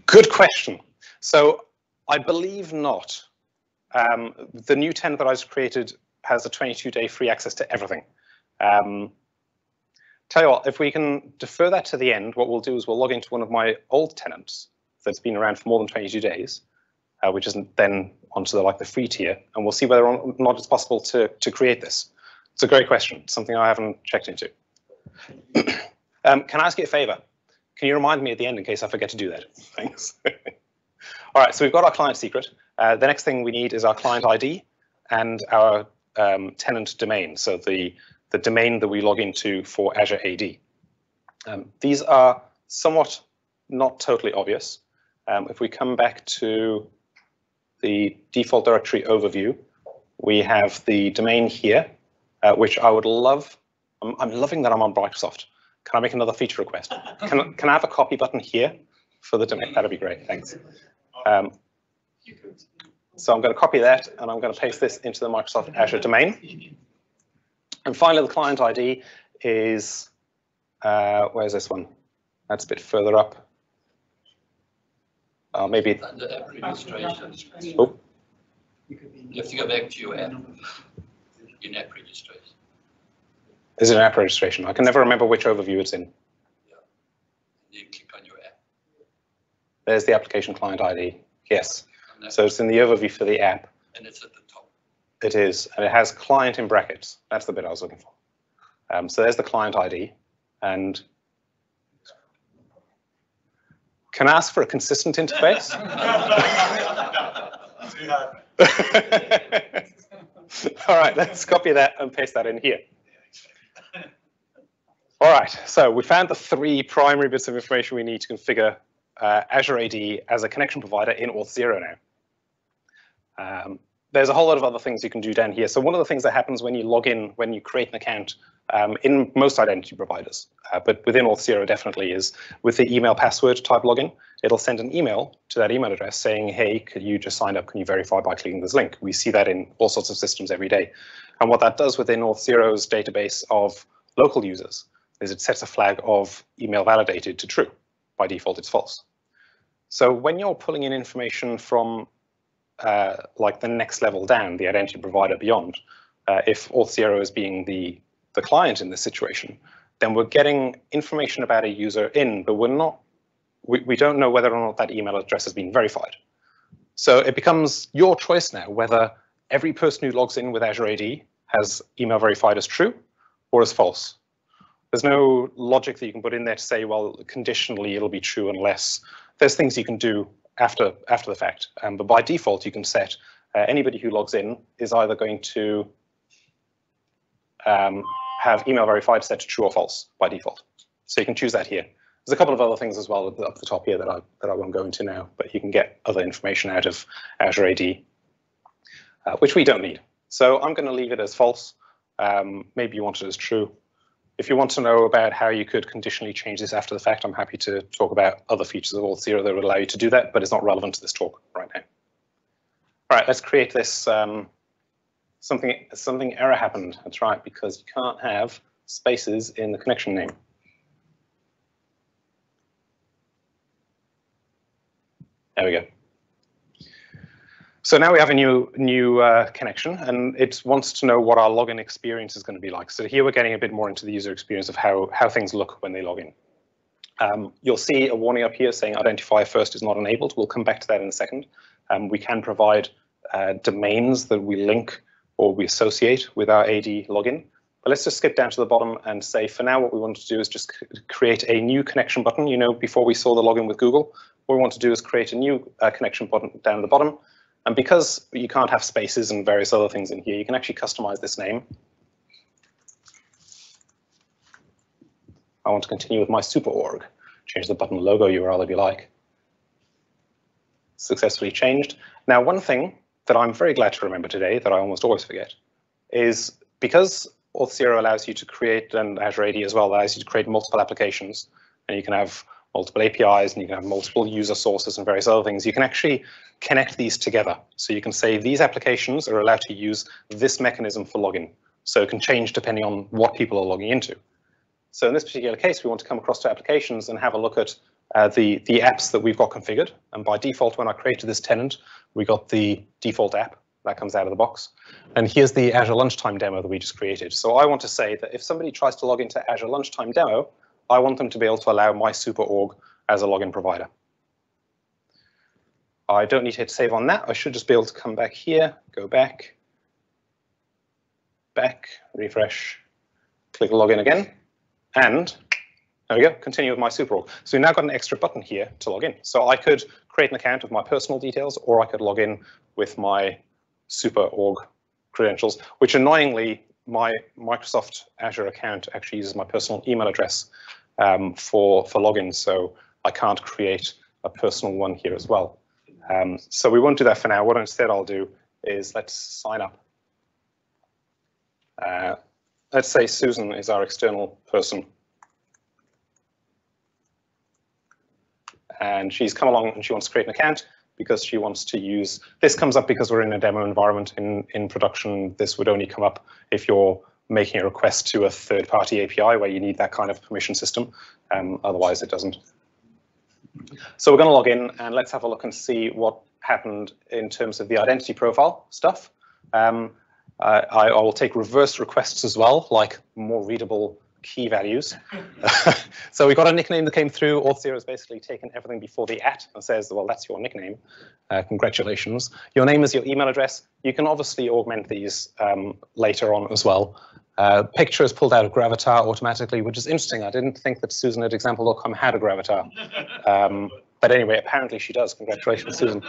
Good question. So I believe not. The new tenant that I just created has a 22-day free access to everything. Tell you what, if we can defer that to the end, what we'll do is we'll log into one of my old tenants that's been around for more than 22 days, which isn't then onto the free tier, and we'll see whether or not it's possible to create this. It's a great question, something I haven't checked into. Can I ask you a favor? Can you remind me at the end in case I forget to do that? Thanks. All right, so we've got our client secret. The next thing we need is our client ID and our tenant domain, so the domain that we log into for Azure AD. These are somewhat not totally obvious. If we come back to the default directory overview, we have the domain here, which I would love. I'm loving that I'm on Microsoft. Can I make another feature request? Can I have a copy button here for the domain? That'd be great, thanks. So I'm going to copy that, and I'm going to paste this into the Microsoft Azure domain. And finally, the client ID is, where's this one? That's a bit further up. Maybe. Under app registration. Oh. You have to go back to your app in app registration. Is it an app registration? I can never remember which overview it's in. Yeah. And then click on your app. There's the application client ID. Yes. So it's in the overview for the app. And it's at the top. It is, and it has client in brackets. That's the bit I was looking for. So there's the client ID, and can I ask for a consistent interface? All right, let's copy that and paste that in here. All right, so we found the 3 primary bits of information we need to configure Azure AD as a connection provider in Auth0 now. There's a whole lot of other things you can do down here. So one of the things that happens when you log in, when you create an account in most identity providers, but within Auth0 definitely is with the email password type login, it'll send an email to that email address saying, hey, could you just sign up? Can you verify by clicking this link? We see that in all sorts of systems every day. And what that does within Auth0's database of local users is it sets a flag of email validated to true. By default, it's false. So when you're pulling in information from like the next level down, the identity provider beyond, if Auth0 is being the client in this situation, then we're getting information about a user in, but we don't know whether or not that email address has been verified. So it becomes your choice now whether every person who logs in with Azure AD has email verified as true or as false. There's no logic that you can put in there to say, well, conditionally it'll be true unless. There's things you can do after the fact. But by default, you can set anybody who logs in is either going to have email verified set to true or false by default. So you can choose that here. There's a couple of other things as well up the top here that I won't go into now, but you can get other information out of Azure AD, which we don't need. So I'm going to leave it as false. Maybe you want it as true. If you want to know about how you could conditionally change this after the fact, I'm happy to talk about other features of Auth0 that would allow you to do that, but it's not relevant to this talk right now. All right, let's create this. Something error happened. That's right, because you can't have spaces in the connection name. There we go. So now we have a new connection, and it wants to know what our login experience is going to be like. So here we're getting a bit more into the user experience of how things look when they log in. You'll see a warning up here saying identify first is not enabled. We'll come back to that in a second. We can provide domains that we link or we associate with our AD login. But let's just skip down to the bottom and say for now what we want to do is just create a new connection button. You know, before we saw the login with Google, what we want to do is create a new connection button down at the bottom. And because you can't have spaces and various other things in here, you can actually customize this name. I want to continue with my super org. Change the button logo URL if you like. Successfully changed. Now, one thing that I'm very glad to remember today that I almost always forget is because Auth0 allows you to create, and Azure AD as well allows you to create multiple applications, and you can have multiple APIs and you can have multiple user sources and various other things. You can actually connect these together. So you can say these applications are allowed to use this mechanism for login. So it can change depending on what people are logging into. So in this particular case, we want to come across to applications and have a look at the apps that we've got configured. And by default, when I created this tenant, we got the default app that comes out of the box. And here's the Azure Lunchtime demo that we just created. So I want to say that if somebody tries to log into Azure Lunchtime demo, I want them to be able to allow my super org as a login provider. I don't need to hit save on that. I should just be able to come back here, go back, refresh, click login again, and there we go, continue with my super org. So we've now got an extra button here to log in. So I could create an account with my personal details, or I could log in with my super org credentials, which annoyingly, my Microsoft Azure account actually uses my personal email address for login, so I can't create a personal one here as well. So we won't do that for now. What instead I'll do is let's sign up. Let's say Susan is our external person. And she's come along and she wants to create an account because she wants to use, this comes up because we're in a demo environment. In production, this would only come up if you're making a request to a third-party API where you need that kind of permission system. Otherwise, it doesn't. So we're going to log in and let's have a look and see what happened in terms of the identity profile stuff. I will take reverse requests as well, like more readable key values. So we got a nickname that came through. Auth0 has basically taken everything before the @ and says, well, that's your nickname. Congratulations. Your name is your email address. You can obviously augment these later on as well. Picture is pulled out of Gravatar automatically, which is interesting. I didn't think that Susan at example.com had a Gravatar. But anyway, apparently she does. Congratulations, Susan.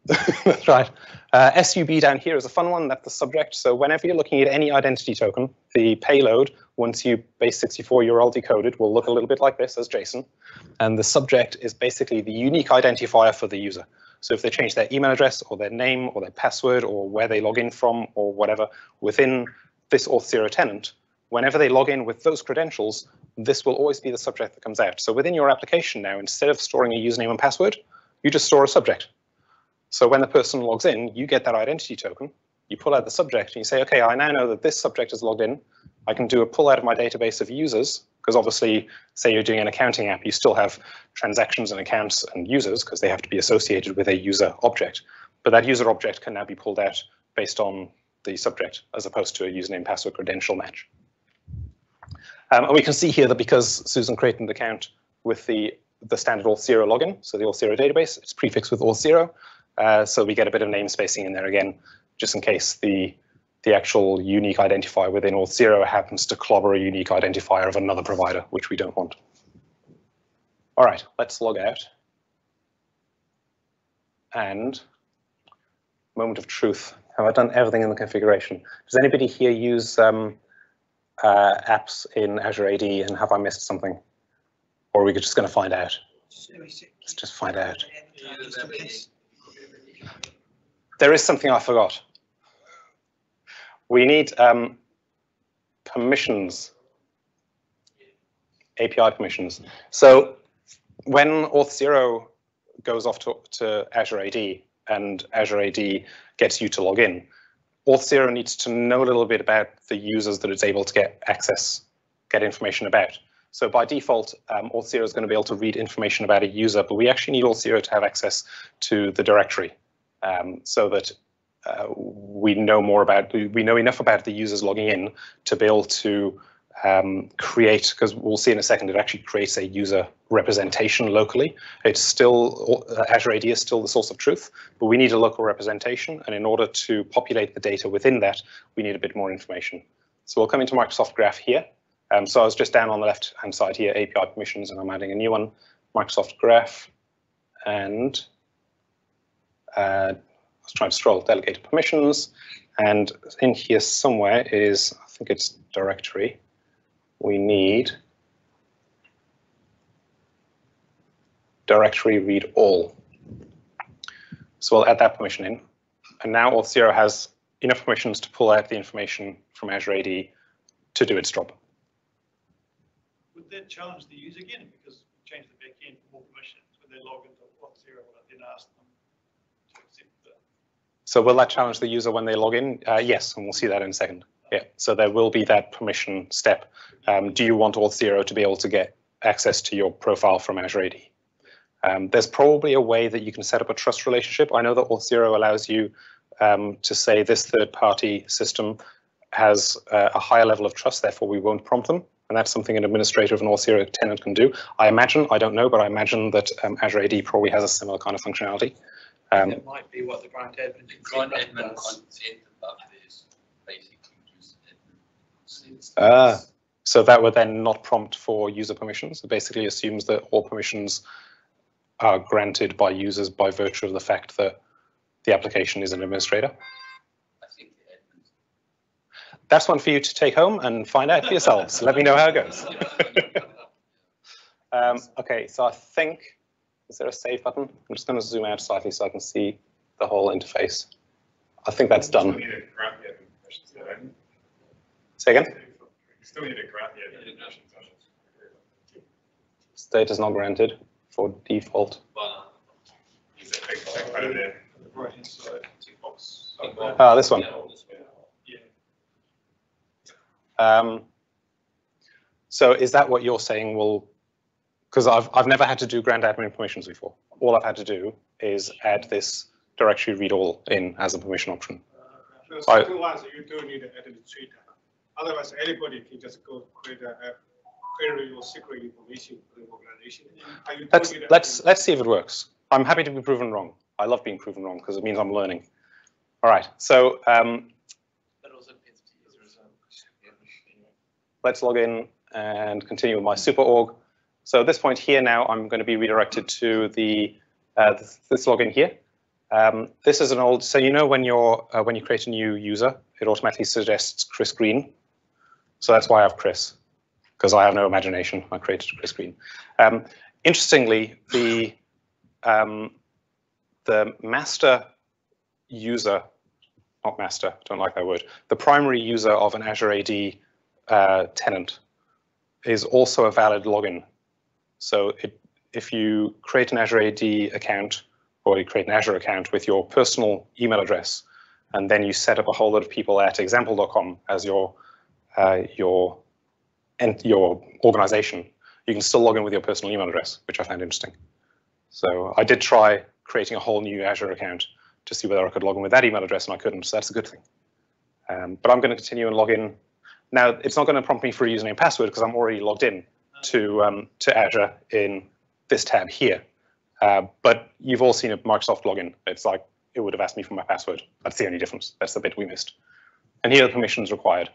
That's right. SUB down here is a fun one. That's the subject. So whenever you're looking at any identity token, the payload, once you base64 URL decoded, will look a little bit like this as JSON. And the subject is basically the unique identifier for the user. So if they change their email address or their name or their password or where they log in from or whatever within this Auth0 tenant, whenever they log in with those credentials, this will always be the subject that comes out. So within your application now, instead of storing a username and password, you just store a subject. So when the person logs in, you get that identity token, you pull out the subject and you say, okay, I now know that this subject is logged in. I can do a pull out of my database of users, because obviously, say you're doing an accounting app, you still have transactions and accounts and users because they have to be associated with a user object. but that user object can now be pulled out based on the subject as opposed to a username password credential match. And we can see here that because Susan created an account with the standard Auth0 login, so the Auth0 database, it's prefixed with Auth0, so we get a bit of namespacing in there again, just in case the actual unique identifier within Auth0 happens to clobber a unique identifier of another provider, which we don't want. All right, let's log out. And moment of truth. Have I done everything in the configuration? Does anybody here use apps in Azure AD, and have I missed something? Or are we just going to find out? Let's just find out. There is something I forgot. We need permissions, API permissions. So when Auth0 goes off to Azure AD and Azure AD gets you to log in, Auth0 needs to know a little bit about the users that it's able to get information about. So by default, Auth0 is going to be able to read information about a user, but we actually need Auth0 to have access to the directory so that we know enough about the users logging in to be able to create, because we'll see in a second, it actually creates a user representation locally. It's still, Azure AD is still the source of truth, but we need a local representation. And in order to populate the data within that, we need a bit more information. So we'll come into Microsoft Graph here. So I was just down on the left-hand side here, API permissions, and I'm adding a new one, Microsoft Graph. And I was trying to scroll delegated permissions. And in here somewhere is, I think it's directory. We need directory read all. So we'll add that permission in. And now Auth0 has enough permissions to pull out the information from Azure AD to do its job. Would that challenge the user again? Because we changed the backend for more permissions when they log into Auth0, and then ask them to accept the. So will that challenge the user when they log in? Yes, and we'll see that in a second. Yeah, so there will be that permission step. Do you want Auth0 to be able to get access to your profile from Azure AD? There's probably a way that you can set up a trust relationship. I know that Auth0 allows you to say this third-party system has a higher level of trust, therefore we won't prompt them. And that's something an administrator of an Auth0 tenant can do. I imagine, I don't know, but I imagine that Azure AD probably has a similar kind of functionality. That might be what the grant admin Grant admin consent above this basically just so that would then not prompt for user permissions. It basically assumes that all permissions are granted by users by virtue of the fact that the application is an administrator. I think the admins. That's one for you to take home and find out for yourselves. Let me know how it goes. Okay, so I think, is there a save button? I'm just going to zoom out slightly so I can see the whole interface. I think that's done. Say again? Still need a grant the admin permissions. State is not granted for default. Is that big part of there? Right-hand side, tick box. This one. Yeah. So is that what you're saying will, because I've never had to do grant admin permissions before. All I've had to do is add this directory read all in as a permission option. So two ones, you do need an administrator. Otherwise, anybody can just go create a query your secret information for the organization. Let's see if it works. I'm happy to be proven wrong. I love being proven wrong because it means I'm learning. All right, so let's log in and continue with my super org. So at this point here now, I'm going to be redirected to the this login here. This is an old, so you know when you create a new user, it automatically suggests Chris Green. So that's why I have Chris, because I have no imagination. I created Chris Green. Interestingly, the master user, not master, don't like that word, the primary user of an Azure AD tenant is also a valid login. So if you create an Azure AD account, or you create an Azure account with your personal email address, and then you set up a whole lot of people at example.com as your organization, you can still log in with your personal email address, which I found interesting. So I did try creating a whole new Azure account to see whether I could log in with that email address, and I couldn't, so that's a good thing. But I'm going to continue and log in. Now, it's not going to prompt me for a username and password because I'm already logged in to Azure in this tab here. But you've all seen a Microsoft login. It's like it would have asked me for my password. That's the only difference. That's the bit we missed. And here are the permissions required.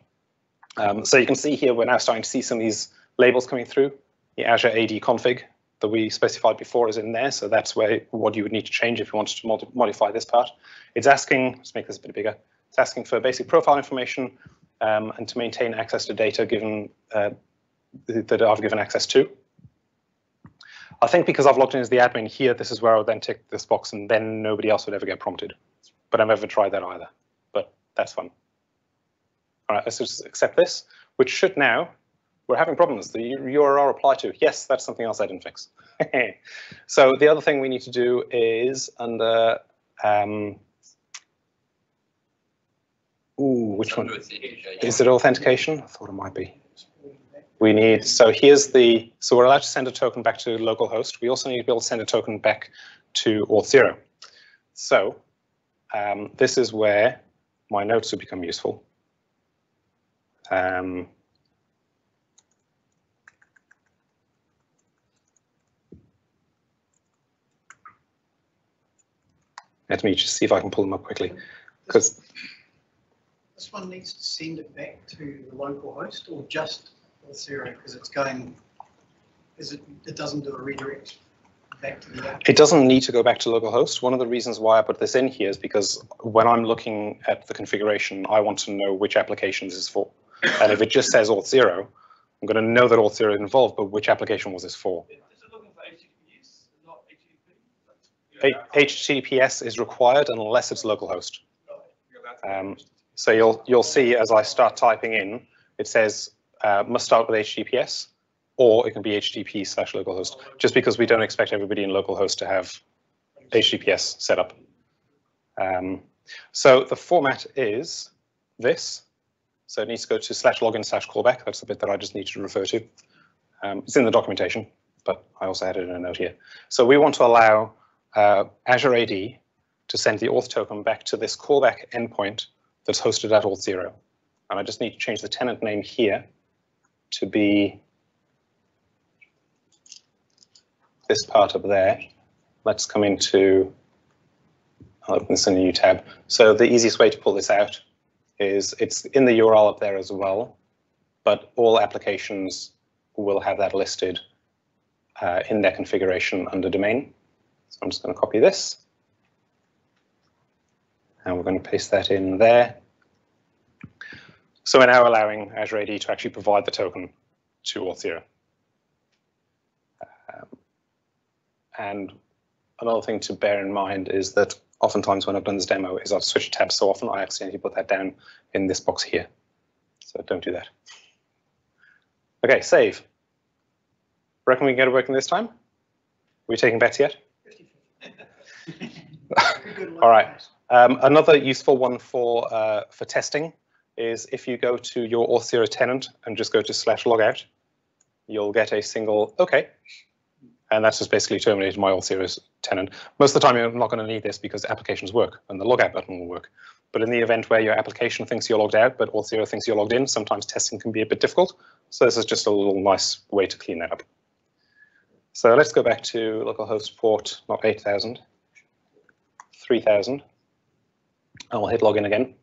So you can see here we're now starting to see some of these labels coming through. The Azure AD config that we specified before is in there. So that's what you would need to change if you wanted to modify this part. It's asking, let's make this a bit bigger. It's asking for basic profile information and to maintain access to data given that I've given access to. I think because I've logged in as the admin here, this is where I would then tick this box and then nobody else would ever get prompted. But I've never tried that either, but that's fun. All right, let's just accept this, which should now, we're having problems. The URL reply to, yes, that's something else I didn't fix. So the other thing we need to do is under, which one? Is it authentication? I thought it might be. We need, so we're allowed to send a token back to localhost. We also need to be able to send a token back to Auth0. So this is where my notes would become useful. Let me just see if I can pull them up quickly. Because this one needs to send it back to the local host or just Auth0 because it's going, it doesn't do a redirect back to the app. It doesn't need to go back to localhost. One of the reasons why I put this in here is because when I'm looking at the configuration, I want to know which application this is for. And if it just says Auth0, I'm going to know that Auth0 is involved, but which application was this for? Is it looking for HTTPS, not HTTP? HTTPS is required unless it's localhost. So you'll see as I start typing in, it says must start with HTTPS, or it can be HTTP/localhost, just because we don't expect everybody in localhost to have HTTPS set up. So the format is this. So it needs to go to /login/callback. That's the bit that I just need to refer to. It's in the documentation, but I also had it in a note here. So we want to allow Azure AD to send the auth token back to this callback endpoint that's hosted at Auth0. And I just need to change the tenant name here to be this part up there. Let's come into, I'll open this in a new tab. So the easiest way to pull this out is it's in the URL up there as well, but all applications will have that listed in their configuration under domain. So I'm just going to copy this. And we're going to paste that in there. So we're now allowing Azure AD to actually provide the token to Auth0. And another thing to bear in mind is that oftentimes when I've done this demo is I've switched tabs so often I accidentally put that down in this box here. So don't do that. Okay, save. Reckon we can get it working this time? Are we taking bets yet? All right. Another useful one for testing is if you go to your Auth0 tenant and just go to /logout, you'll get a single OK. And that's just basically terminated my Auth0 tenant. Most of the time, you're not going to need this because applications work and the logout button will work. But in the event where your application thinks you're logged out, but Auth0 thinks you're logged in, sometimes testing can be a bit difficult. So this is just a little nice way to clean that up. So let's go back to localhost port, not 8000, 3000. And we'll hit login again.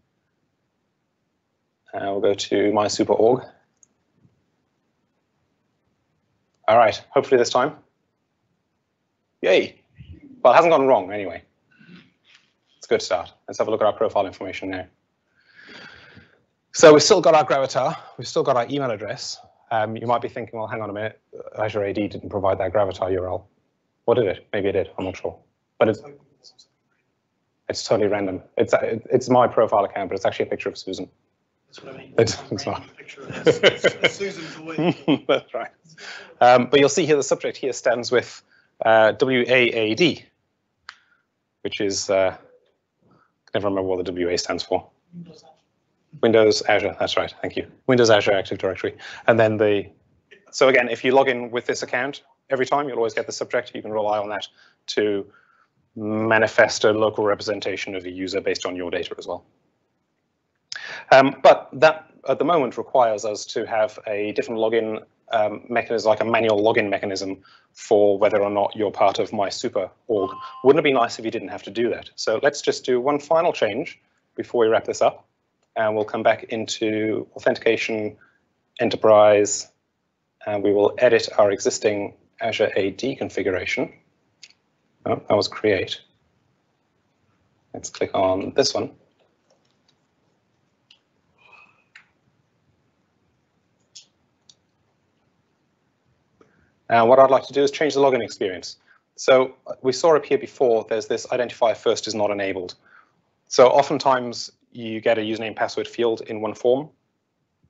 And we'll go to mysuper.org. All right, hopefully this time. Yay. Well, it hasn't gone wrong anyway. It's a good start. Let's have a look at our profile information now. So we've still got our gravatar. We've still got our email address. You might be thinking, well, hang on a minute. Azure AD didn't provide that gravatar URL. What did it? Maybe it did. I'm not sure. But it's totally random. It's my profile account, but it's actually a picture of Susan. That's what I mean. It's not. It's Susan's away. That's right. But you'll see here the subject here stands with WAAD, which is, I can never remember what the WA stands for. Windows Azure, that's right, thank you. Windows Azure Active Directory. And then so again, if you log in with this account, every time you'll always get the subject. You can rely on that to manifest a local representation of a user based on your data as well. But that at the moment requires us to have a different login mechanism, like a manual login mechanism for whether or not you're part of my super org. Wouldn't it be nice if you didn't have to do that? So let's just do one final change before we wrap this up, and we'll come back into Authentication Enterprise, and we will edit our existing Azure AD configuration. Oh, that was create. Let's click on this one. And what I'd like to do is change the login experience. So we saw up here before, there's this identifier first is not enabled. So oftentimes you get a username password field in one form.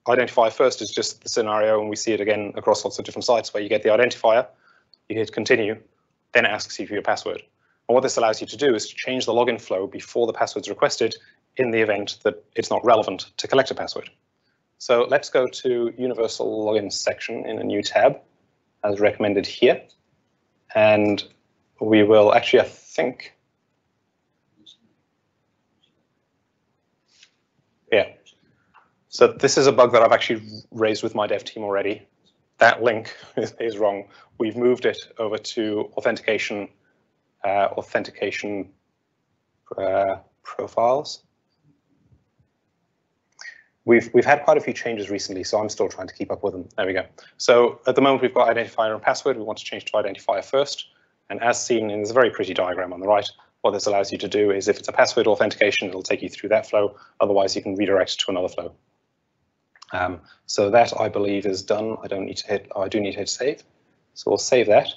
Identifier first is just the scenario, and we see it again across lots of different sites where you get the identifier, you hit continue, then it asks you for your password. And what this allows you to do is to change the login flow before the password's requested in the event that it's not relevant to collect a password. So let's go to Universal Login section in a new tab, as recommended here. And we will actually, I think, yeah. So this is a bug that I've actually raised with my dev team already. That link is wrong. We've moved it over to authentication profiles. We've had quite a few changes recently, so I'm still trying to keep up with them. There we go. So at the moment, we've got identifier and password. We want to change to identifier first. And as seen in this very pretty diagram on the right, what this allows you to do is if it's a password authentication, it'll take you through that flow. Otherwise, you can redirect to another flow. So that, I believe, is done. I do need to hit save. So we'll save that.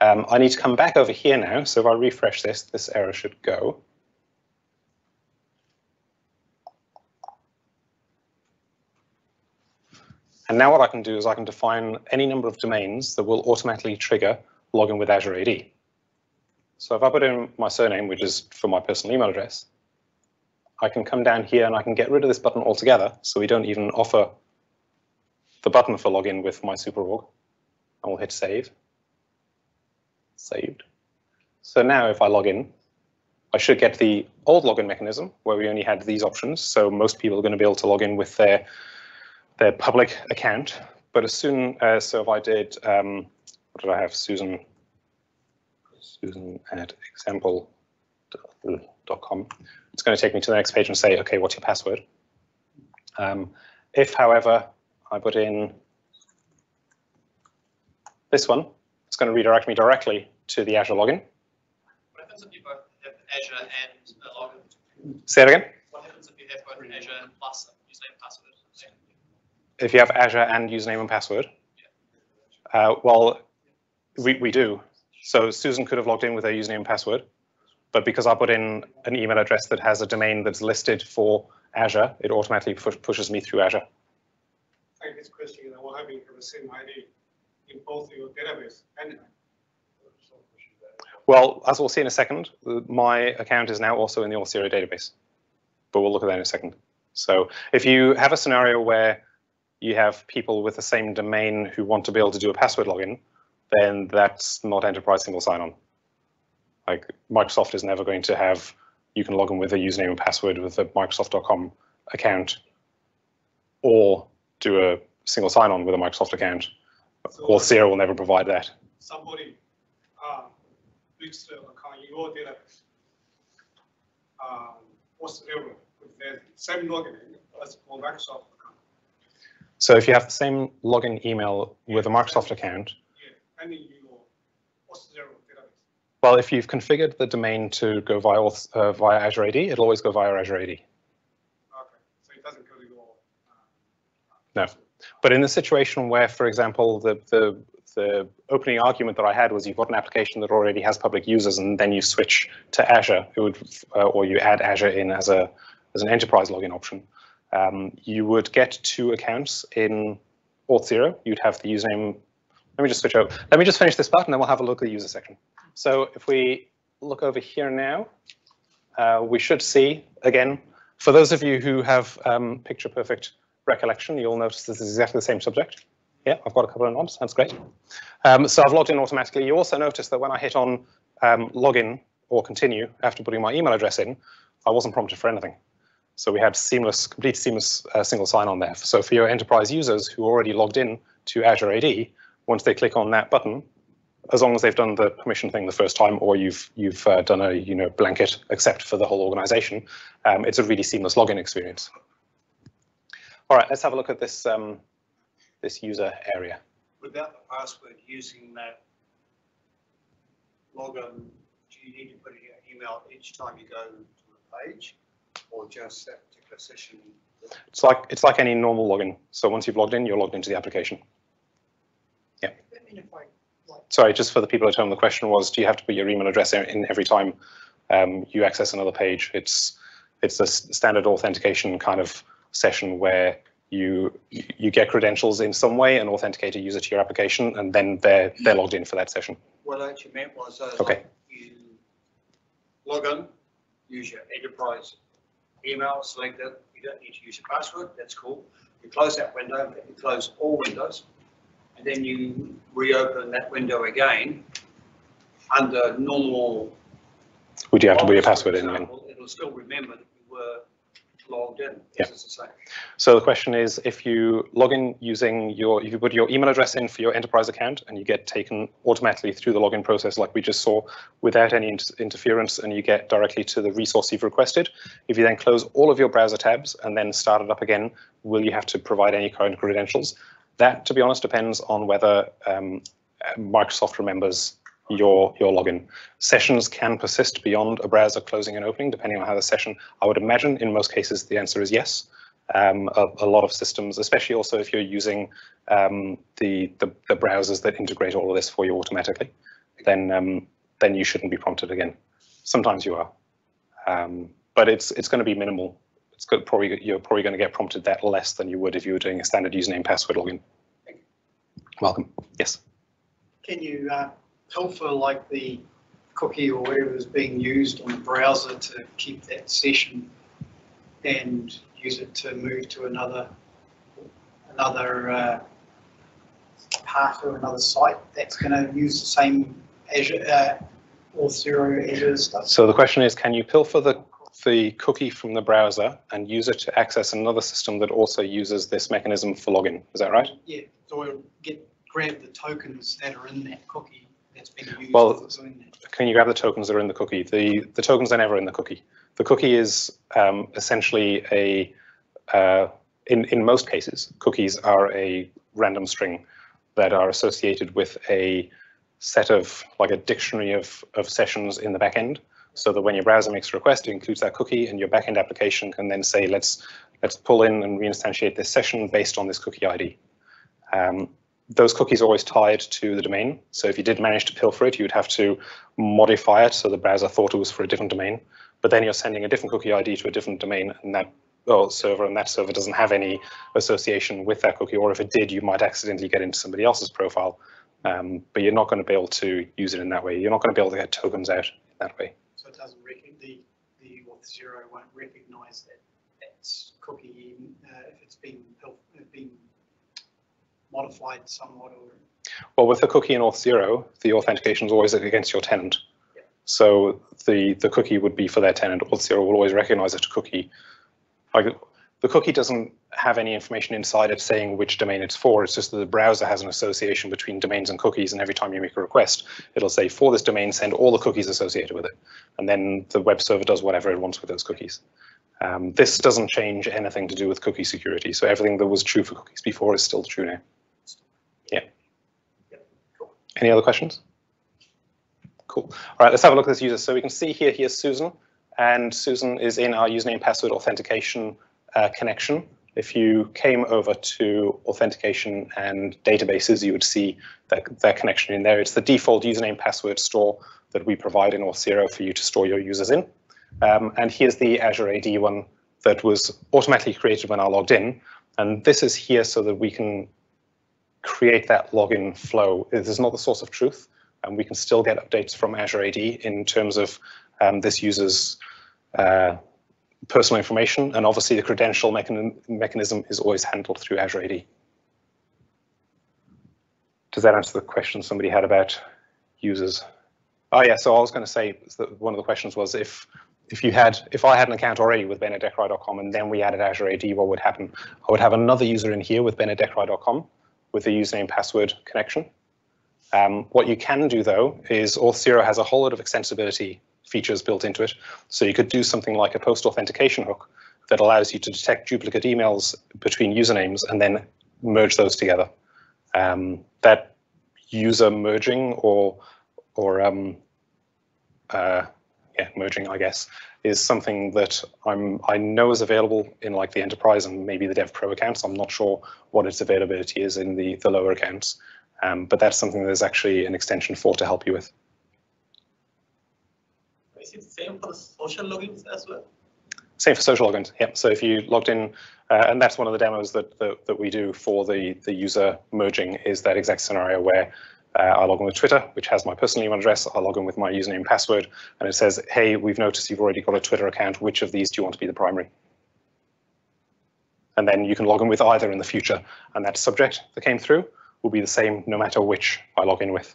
I need to come back over here now. So if I refresh this error should go. And now what I can do is I can define any number of domains that will automatically trigger login with Azure AD. So if I put in my surname, which is for my personal email address, I can come down here and I can get rid of this button altogether. So we don't even offer the button for login with my superorg. And we'll hit save. Saved. So now if I log in, I should get the old login mechanism where we only had these options. So most people are going to be able to log in with their public account. But as soon as, so if I did, what did I have? Susan at example.com. It's going to take me to the next page and say, OK, what's your password? If, however, I put in this one, it's going to redirect me directly to the Azure login. What happens if you both have Azure and a login? Say it again. What happens if you have both Azure plus username and password? If you have Azure and username and password? Yeah. Well, we do. So Susan could have logged in with her username and password, but because I put in an email address that has a domain that's listed for Azure, it automatically pushes me through Azure. I guess question is, what happens if you have the same ID in both your database and well, as we'll see in a second, my account is now also in the Auth0 database, but we'll look at that in a second. So if you have a scenario where you have people with the same domain who want to be able to do a password login, then that's not enterprise single sign-on. Like Microsoft is never going to have, you can log in with a username and password with a Microsoft.com account or do a single sign-on with a Microsoft account. So Auth0 will never provide that. Somebody register account in your database. Auth0 with the same login as for Microsoft account. So if you have the same login email with a Microsoft account, and in your Auth0 database. Well, if you've configured the domain to go via Azure AD, it'll always go via Azure AD. Okay, so it doesn't go to your. No, but in the situation where, for example, the opening argument that I had was you've got an application that already has public users, and then you switch to Azure, it would, or you add Azure in as an enterprise login option. You would get two accounts in Auth0. You'd have the username. Let me just switch over. Let me just finish this part, and then we'll have a look at the user section. So if we look over here now, we should see, again, for those of you who have picture perfect recollection, you'll notice this is exactly the same subject. Yeah, I've got a couple of nods. That's great. So I've logged in automatically. You also notice that when I hit on login or continue after putting my email address in, I wasn't prompted for anything. So we had complete seamless single sign-on there. So for your enterprise users who already logged in to Azure AD, once they click on that button, as long as they've done the permission thing the first time, or you've done a blanket accept for the whole organization, it's a really seamless login experience. All right, let's have a look at this this user area. Without the password, using that login, do you need to put in your email each time you go to the page, or just that particular session? It's like any normal login. So once you've logged in, you're logged into the application. Yeah. Sorry, just for the people at home, the question was, do you have to put your email address in every time you access another page? It's a standard authentication kind of session where you get credentials in some way and authenticate a user to your application, and then they're logged in for that session. What I actually meant was, okay. Like you log in, use your enterprise email, select it. You don't need to use your password. That's cool. You close that window. You close all windows, and then you reopen that window again under normal. Would you have to put your password in? It'll still remember that you were logged in. Yeah. It's the same. So the question is, if you log in using if you put your email address in for your enterprise account and you get taken automatically through the login process like we just saw without any interference, and you get directly to the resource you've requested, if you then close all of your browser tabs and then start it up again, will you have to provide any kind of credentials? That, to be honest, depends on whether Microsoft remembers your login. Sessions can persist beyond a browser closing and opening, depending on how the session. I would imagine in most cases the answer is yes. A lot of systems, especially also if you're using the browsers that integrate all of this for you automatically, then you shouldn't be prompted again. Sometimes you are, but it's going to be minimal. You're probably going to get prompted that less than you would if you were doing a standard username password login. Welcome. Yes. Can you pilfer like the cookie or whatever is being used on the browser to keep that session and use it to move to another part or another site that's going to use the same Azure Auth0 Azure stuff? So the question is, can you pilfer the cookie from the browser and use it to access another system that also uses this mechanism for login? Is that right? Yeah, so we'll grab the tokens that are in that cookie that's been used. Well, can you grab the tokens that are in the cookie? The tokens are never in the cookie. The cookie is essentially in most cases, cookies are a random string that are associated with a set of, like a dictionary of sessions in the backend, so that when your browser makes a request, it includes that cookie, and your backend application can then say, let's pull in and reinstantiate this session based on this cookie ID. Those cookies are always tied to the domain. So if you did manage to pilfer it, you would have to modify it so the browser thought it was for a different domain. But then you're sending a different cookie ID to a different domain, and that server doesn't have any association with that cookie. Or if it did, you might accidentally get into somebody else's profile. But you're not going to be able to use it in that way. You're not going to be able to get tokens out that way. So it doesn't the Auth0 won't recognize that that's cookie if it's been modified somewhat, or? Well, with the cookie in Auth0, the authentication is always against your tenant. Yeah. So the cookie would be for their tenant. Auth0 will always recognize it a cookie. Like, the cookie doesn't have any information inside it saying which domain it's for. It's just that the browser has an association between domains and cookies, and every time you make a request, it'll say, for this domain, send all the cookies associated with it. And then the web server does whatever it wants with those cookies. This doesn't change anything to do with cookie security. So everything that was true for cookies before is still true now. Yeah. Cool. Any other questions? Cool. All right, let's have a look at this user. So we can see here's Susan, and Susan is in our username password authentication connection. If you came over to authentication and databases, you would see that connection in there. It's the default username password store that we provide in Auth0 for you to store your users in. And here's the Azure AD one that was automatically created when I logged in. And this is here so that we can create that login flow. This is not the source of truth, and we can still get updates from Azure AD in terms of this user's personal information, and obviously the credential mechanism is always handled through Azure AD. Does that answer the question somebody had about users? Oh yeah, so I was going to say that one of the questions was if I had an account already with ben@dechrai.com and then we added Azure AD, what would happen? I would have another user in here with ben@dechrai.com with a username password connection. What you can do though is Auth0 has a whole lot of extensibility features built into it. So you could do something like a post authentication hook that allows you to detect duplicate emails between usernames and then merge those together. That user merging or merging, I guess, is something that I know is available in like the enterprise and maybe the Dev Pro accounts. I'm not sure what its availability is in the lower accounts, but that's something there's actually an extension for to help you with. Is it the same for the social logins as well? Same for social logins. Yep. So if you logged in, and that's one of the demos that we do for the user merging, is that exact scenario where I log in with Twitter, which has my personal email address. I log in with my username and password, and it says, hey, we've noticed you've already got a Twitter account. Which of these do you want to be the primary? And then you can log in with either in the future, and that subject that came through will be the same no matter which I log in with.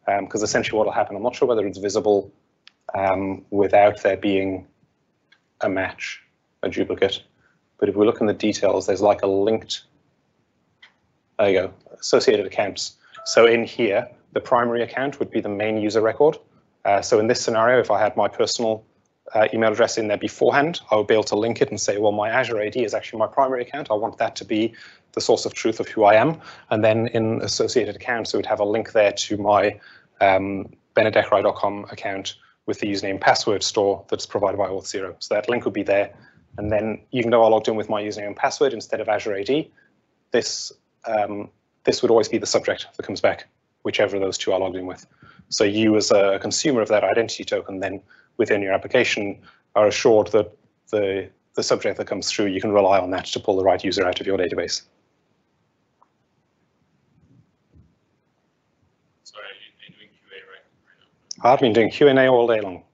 Because essentially what will happen, I'm not sure whether it's visible without there being a match, a duplicate. But if we look in the details, there's like a linked, there you go, associated accounts. So in here, the primary account would be the main user record. So in this scenario, if I had my personal email address in there beforehand, I would be able to link it and say, well, my Azure AD is actually my primary account. I want that to be the source of truth of who I am. And then in associated accounts, it would have a link there to my ben@dechrai.com account with the username password store that's provided by Auth0. So that link would be there. And then even though I logged in with my username and password instead of Azure AD, this would always be the subject that comes back, whichever of those two I logged in with. So you as a consumer of that identity token then within your application are assured that the subject that comes through, you can rely on that to pull the right user out of your database. Sorry, are you doing QA right now? I've been doing Q&A all day long.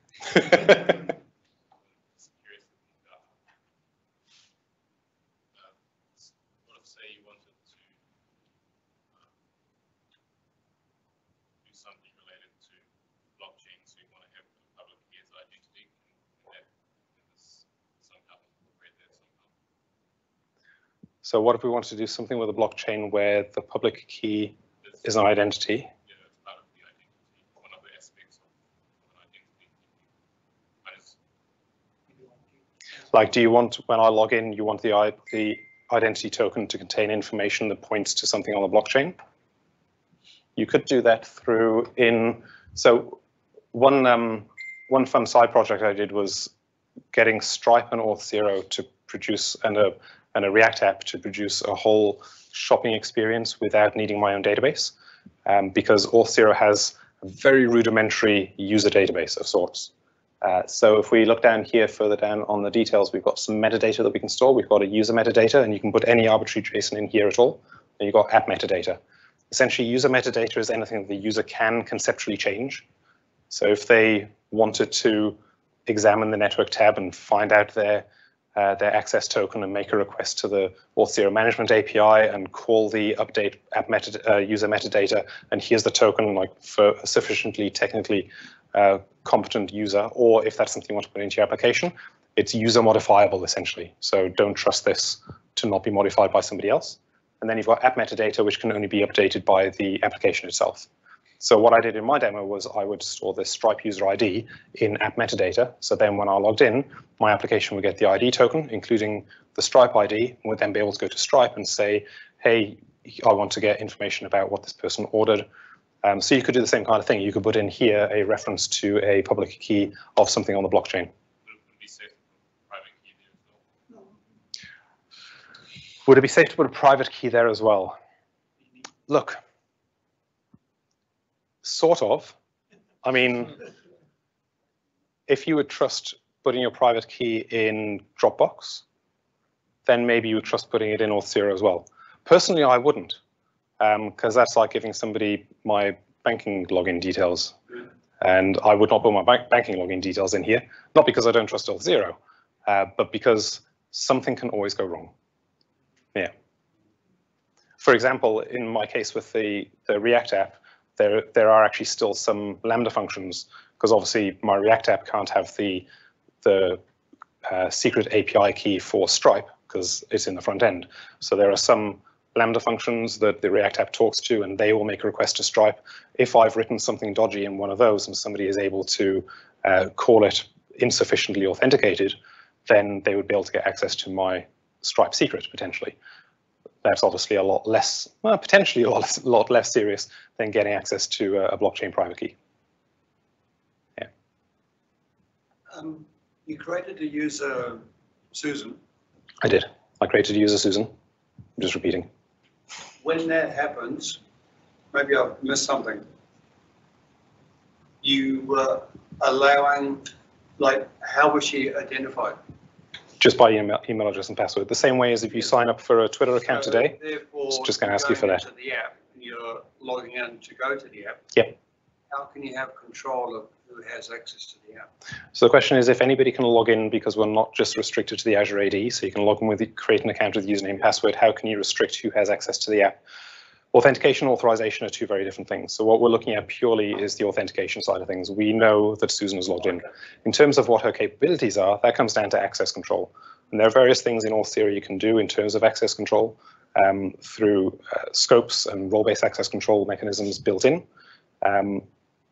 So what if we want to do something with a blockchain where the public key is an identity? Yeah, it's part of the identity, one of the aspects of an identity. Like, do you want, when I log in, you want the identity token to contain information that points to something on the blockchain? You could do that through so one fun side project I did was getting Stripe and Auth0 to produce, and a React app to produce a whole shopping experience without needing my own database, because Auth0 has a very rudimentary user database of sorts. So if we look down here, further down on the details, we've got some metadata that we can store. We've got a user metadata, and you can put any arbitrary JSON in here at all. And you've got app metadata. Essentially, user metadata is anything that the user can conceptually change. So if they wanted to examine the network tab and find out their access token and make a request to the Auth0 management API and call the update app user metadata, and here's the token like for a sufficiently technically competent user, or if that's something you want to put into your application, it's user modifiable essentially. So don't trust this to not be modified by somebody else. And then you've got app metadata, which can only be updated by the application itself. So what I did in my demo was I would store the Stripe user ID in app metadata. So then when I logged in, my application would get the ID token, including the Stripe ID, and would then be able to go to Stripe and say, hey, I want to get information about what this person ordered. So you could do the same kind of thing. You could put in here a reference to a public key of something on the blockchain. Would it be safe to put a private key there as well? Look. Sort of. I mean, if you would trust putting your private key in Dropbox, then maybe you would trust putting it in Auth0 as well. Personally, I wouldn't, because that's like giving somebody my banking login details. And I would not put my banking login details in here, not because I don't trust Auth0, but because something can always go wrong. Yeah. For example, in my case with the React app, there are actually still some Lambda functions, because obviously my React app can't have the secret API key for Stripe because it's in the front end. So there are some Lambda functions that the React app talks to, and they will make a request to Stripe. If I've written something dodgy in one of those and somebody is able to call it insufficiently authenticated, then they would be able to get access to my Stripe secret, potentially. That's obviously a lot less, well, potentially a lot less serious than getting access to a blockchain private key. Yeah. You created a user, Susan. I did. I created a user, Susan. I'm just repeating. When that happens, maybe I've missed something. You were allowing, like, how was she identified? Just by email address and password. The same way as if you sign up for a Twitter account today, it's just going to ask you for that. To the app, and you're logging in to go to the app. Yep. How can you have control of who has access to the app? So the question is if anybody can log in, because we're not just restricted to the Azure Id, so you can log in with create an account with username and password. How can you restrict who has access to the app? Authentication and authorization are two very different things. So what we're looking at purely is the authentication side of things. We know that Susan is logged in. In terms of what her capabilities are, that comes down to access control. And there are various things in Auth0 you can do in terms of access control through scopes and role-based access control mechanisms built in.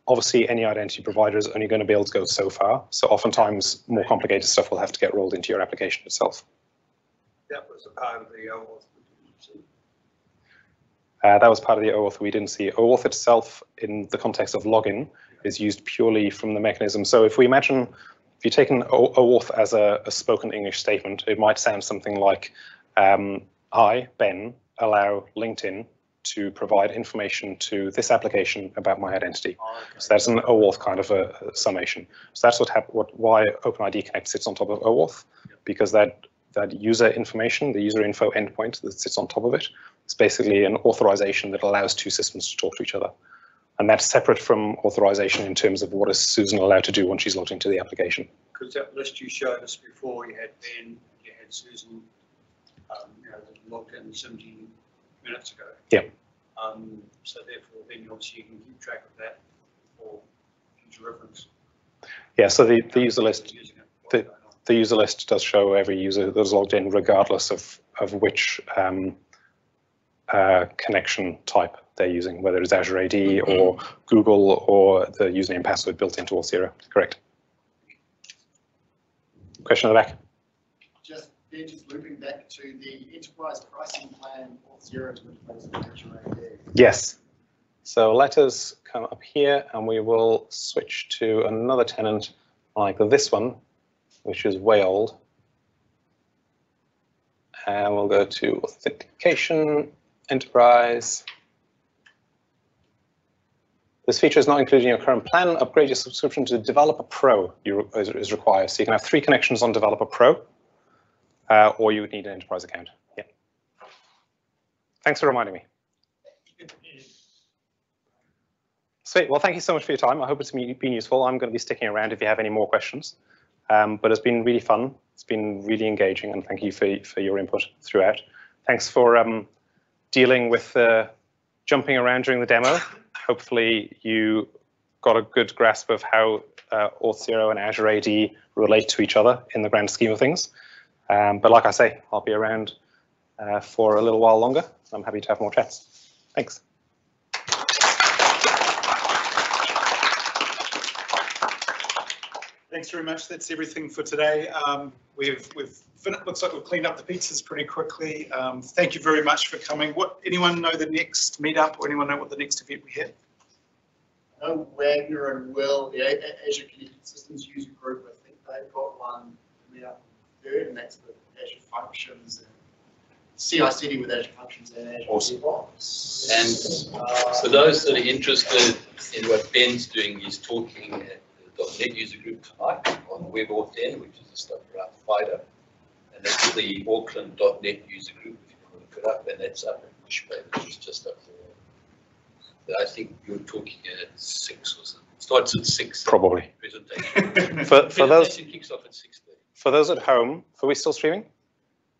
Obviously, any identity provider is only going to be able to go so far. So oftentimes, more complicated stuff will have to get rolled into your application itself. That was a part of the OAuth. That was part of the OAuth we didn't see. OAuth itself, in the context of login, is used purely from the mechanism. So if we imagine, if you take an OAuth as a spoken English statement, it might sound something like, I, Ben, allow LinkedIn to provide information to this application about my identity. Oh, okay. So that's an OAuth kind of a summation. So that's why OpenID Connect sits on top of OAuth, because that user information, the user info endpoint that sits on top of it, it's basically an authorization that allows two systems to talk to each other. And that's separate from authorization in terms of what is Susan allowed to do once she's logged into the application. Because that list you showed us before, you had Ben, you had Susan, logged in 17 minutes ago. Yeah. So therefore, then obviously you can keep track of that for future reference. Yeah, so the user list, the user list does show every user that's logged in, regardless of which connection type they're using, whether it's Azure AD or Google or the username and password built into Auth0. Correct. Question at the back. Just looping back to the enterprise pricing plan Auth0 to replace the Azure AD. Yes. So let us come up here and we will switch to another tenant like this one, which is way old. And we'll go to Authentication, Enterprise. This feature is not included in your current plan. Upgrade your subscription to Developer Pro is required. So you can have 3 connections on Developer Pro, or you would need an enterprise account. Yeah. Thanks for reminding me. Sweet. Well, thank you so much for your time. I hope it's been useful. I'm going to be sticking around if you have any more questions. But it's been really fun. It's been really engaging, and thank you for your input throughout. Thanks for dealing with jumping around during the demo. Hopefully you got a good grasp of how Auth0 and Azure AD relate to each other in the grand scheme of things. But like I say, I'll be around for a little while longer. I'm happy to have more chats. Thanks. Thanks very much. That's everything for today. Looks like we've cleaned up the pizzas pretty quickly. Thank you very much for coming. Anyone know the next meetup, or anyone know what the next event we have? I know Wagner and Will, the Azure Connected Systems user group, I think they've got one coming up on the 3rd, and that's with Azure Functions and CI/CD with Azure Functions and Azure DevOps. And for those that are interested in what Ben's doing, he's talking at the .NET user group tonight on WebAuth10, which is the stuff around FIDO. And that's the Auckland.NET user group, if you want to look it up, and that's up at Bushbay, which is just up there. But I think you're talking at 6 or something. It starts at 6. Probably. Presentation. for those kicks off at 6:30. For those at home, are we still streaming?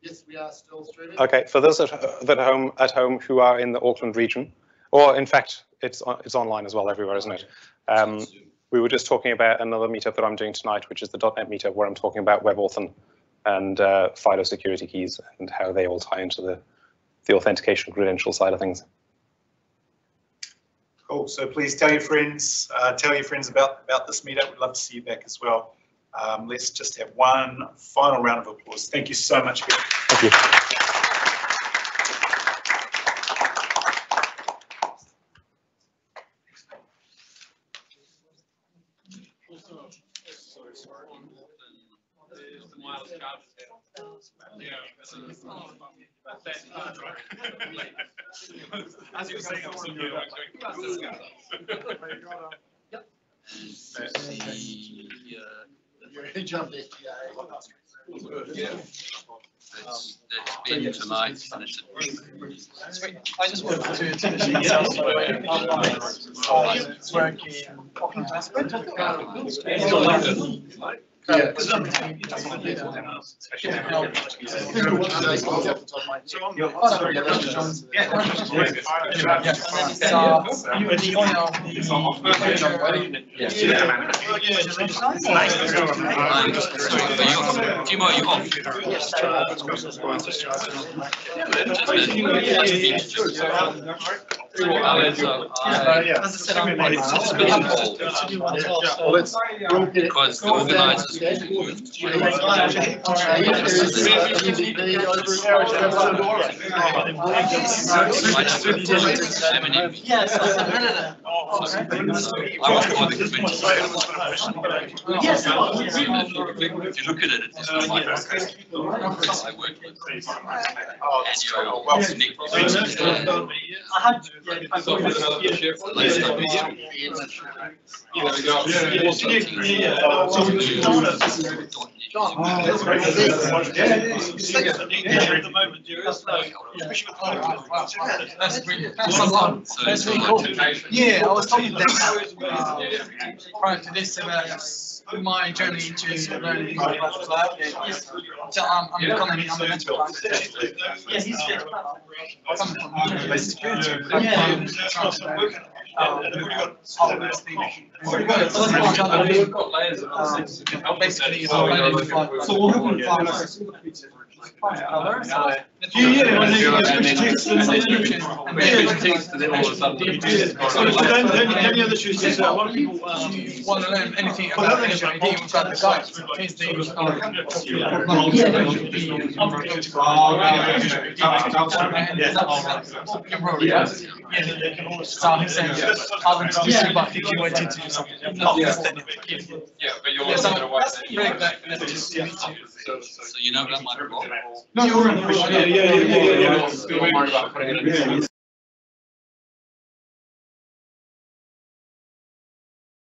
Yes, we are still streaming. Okay, for those at home who are in the Auckland region, or in fact, it's online as well everywhere, isn't it? We were just talking about another meetup that I'm doing tonight, which is the .NET meetup, where I'm talking about WebAuthn and FIDO security keys and how they all tie into the authentication credential side of things. Cool. So please tell your friends about this meetup. We'd love to see you back as well. Let's just have one final round of applause. Thank you so much, Ben. Thank you. As you were saying, I was thinking, That's been tonight. Sweet. I just wanted to introduce myself. Because the organisers Yes, I was more than convinced. yes. If you look at it, it's not like I work with. That's brilliant. That's really cool. Yeah, I was talking prior to this about my journey into learning more about the cloud. So I'm becoming a mentor. Coming from basic security. Basically, Any other choices? A lot of people want to learn anything about Azure ID without the guides. Here's the so he said, I'll introduce you, but if you wanted to do something, yeah, but you're also going to watch that. So you know about my blog? No, you're right. Don't worry about putting it in.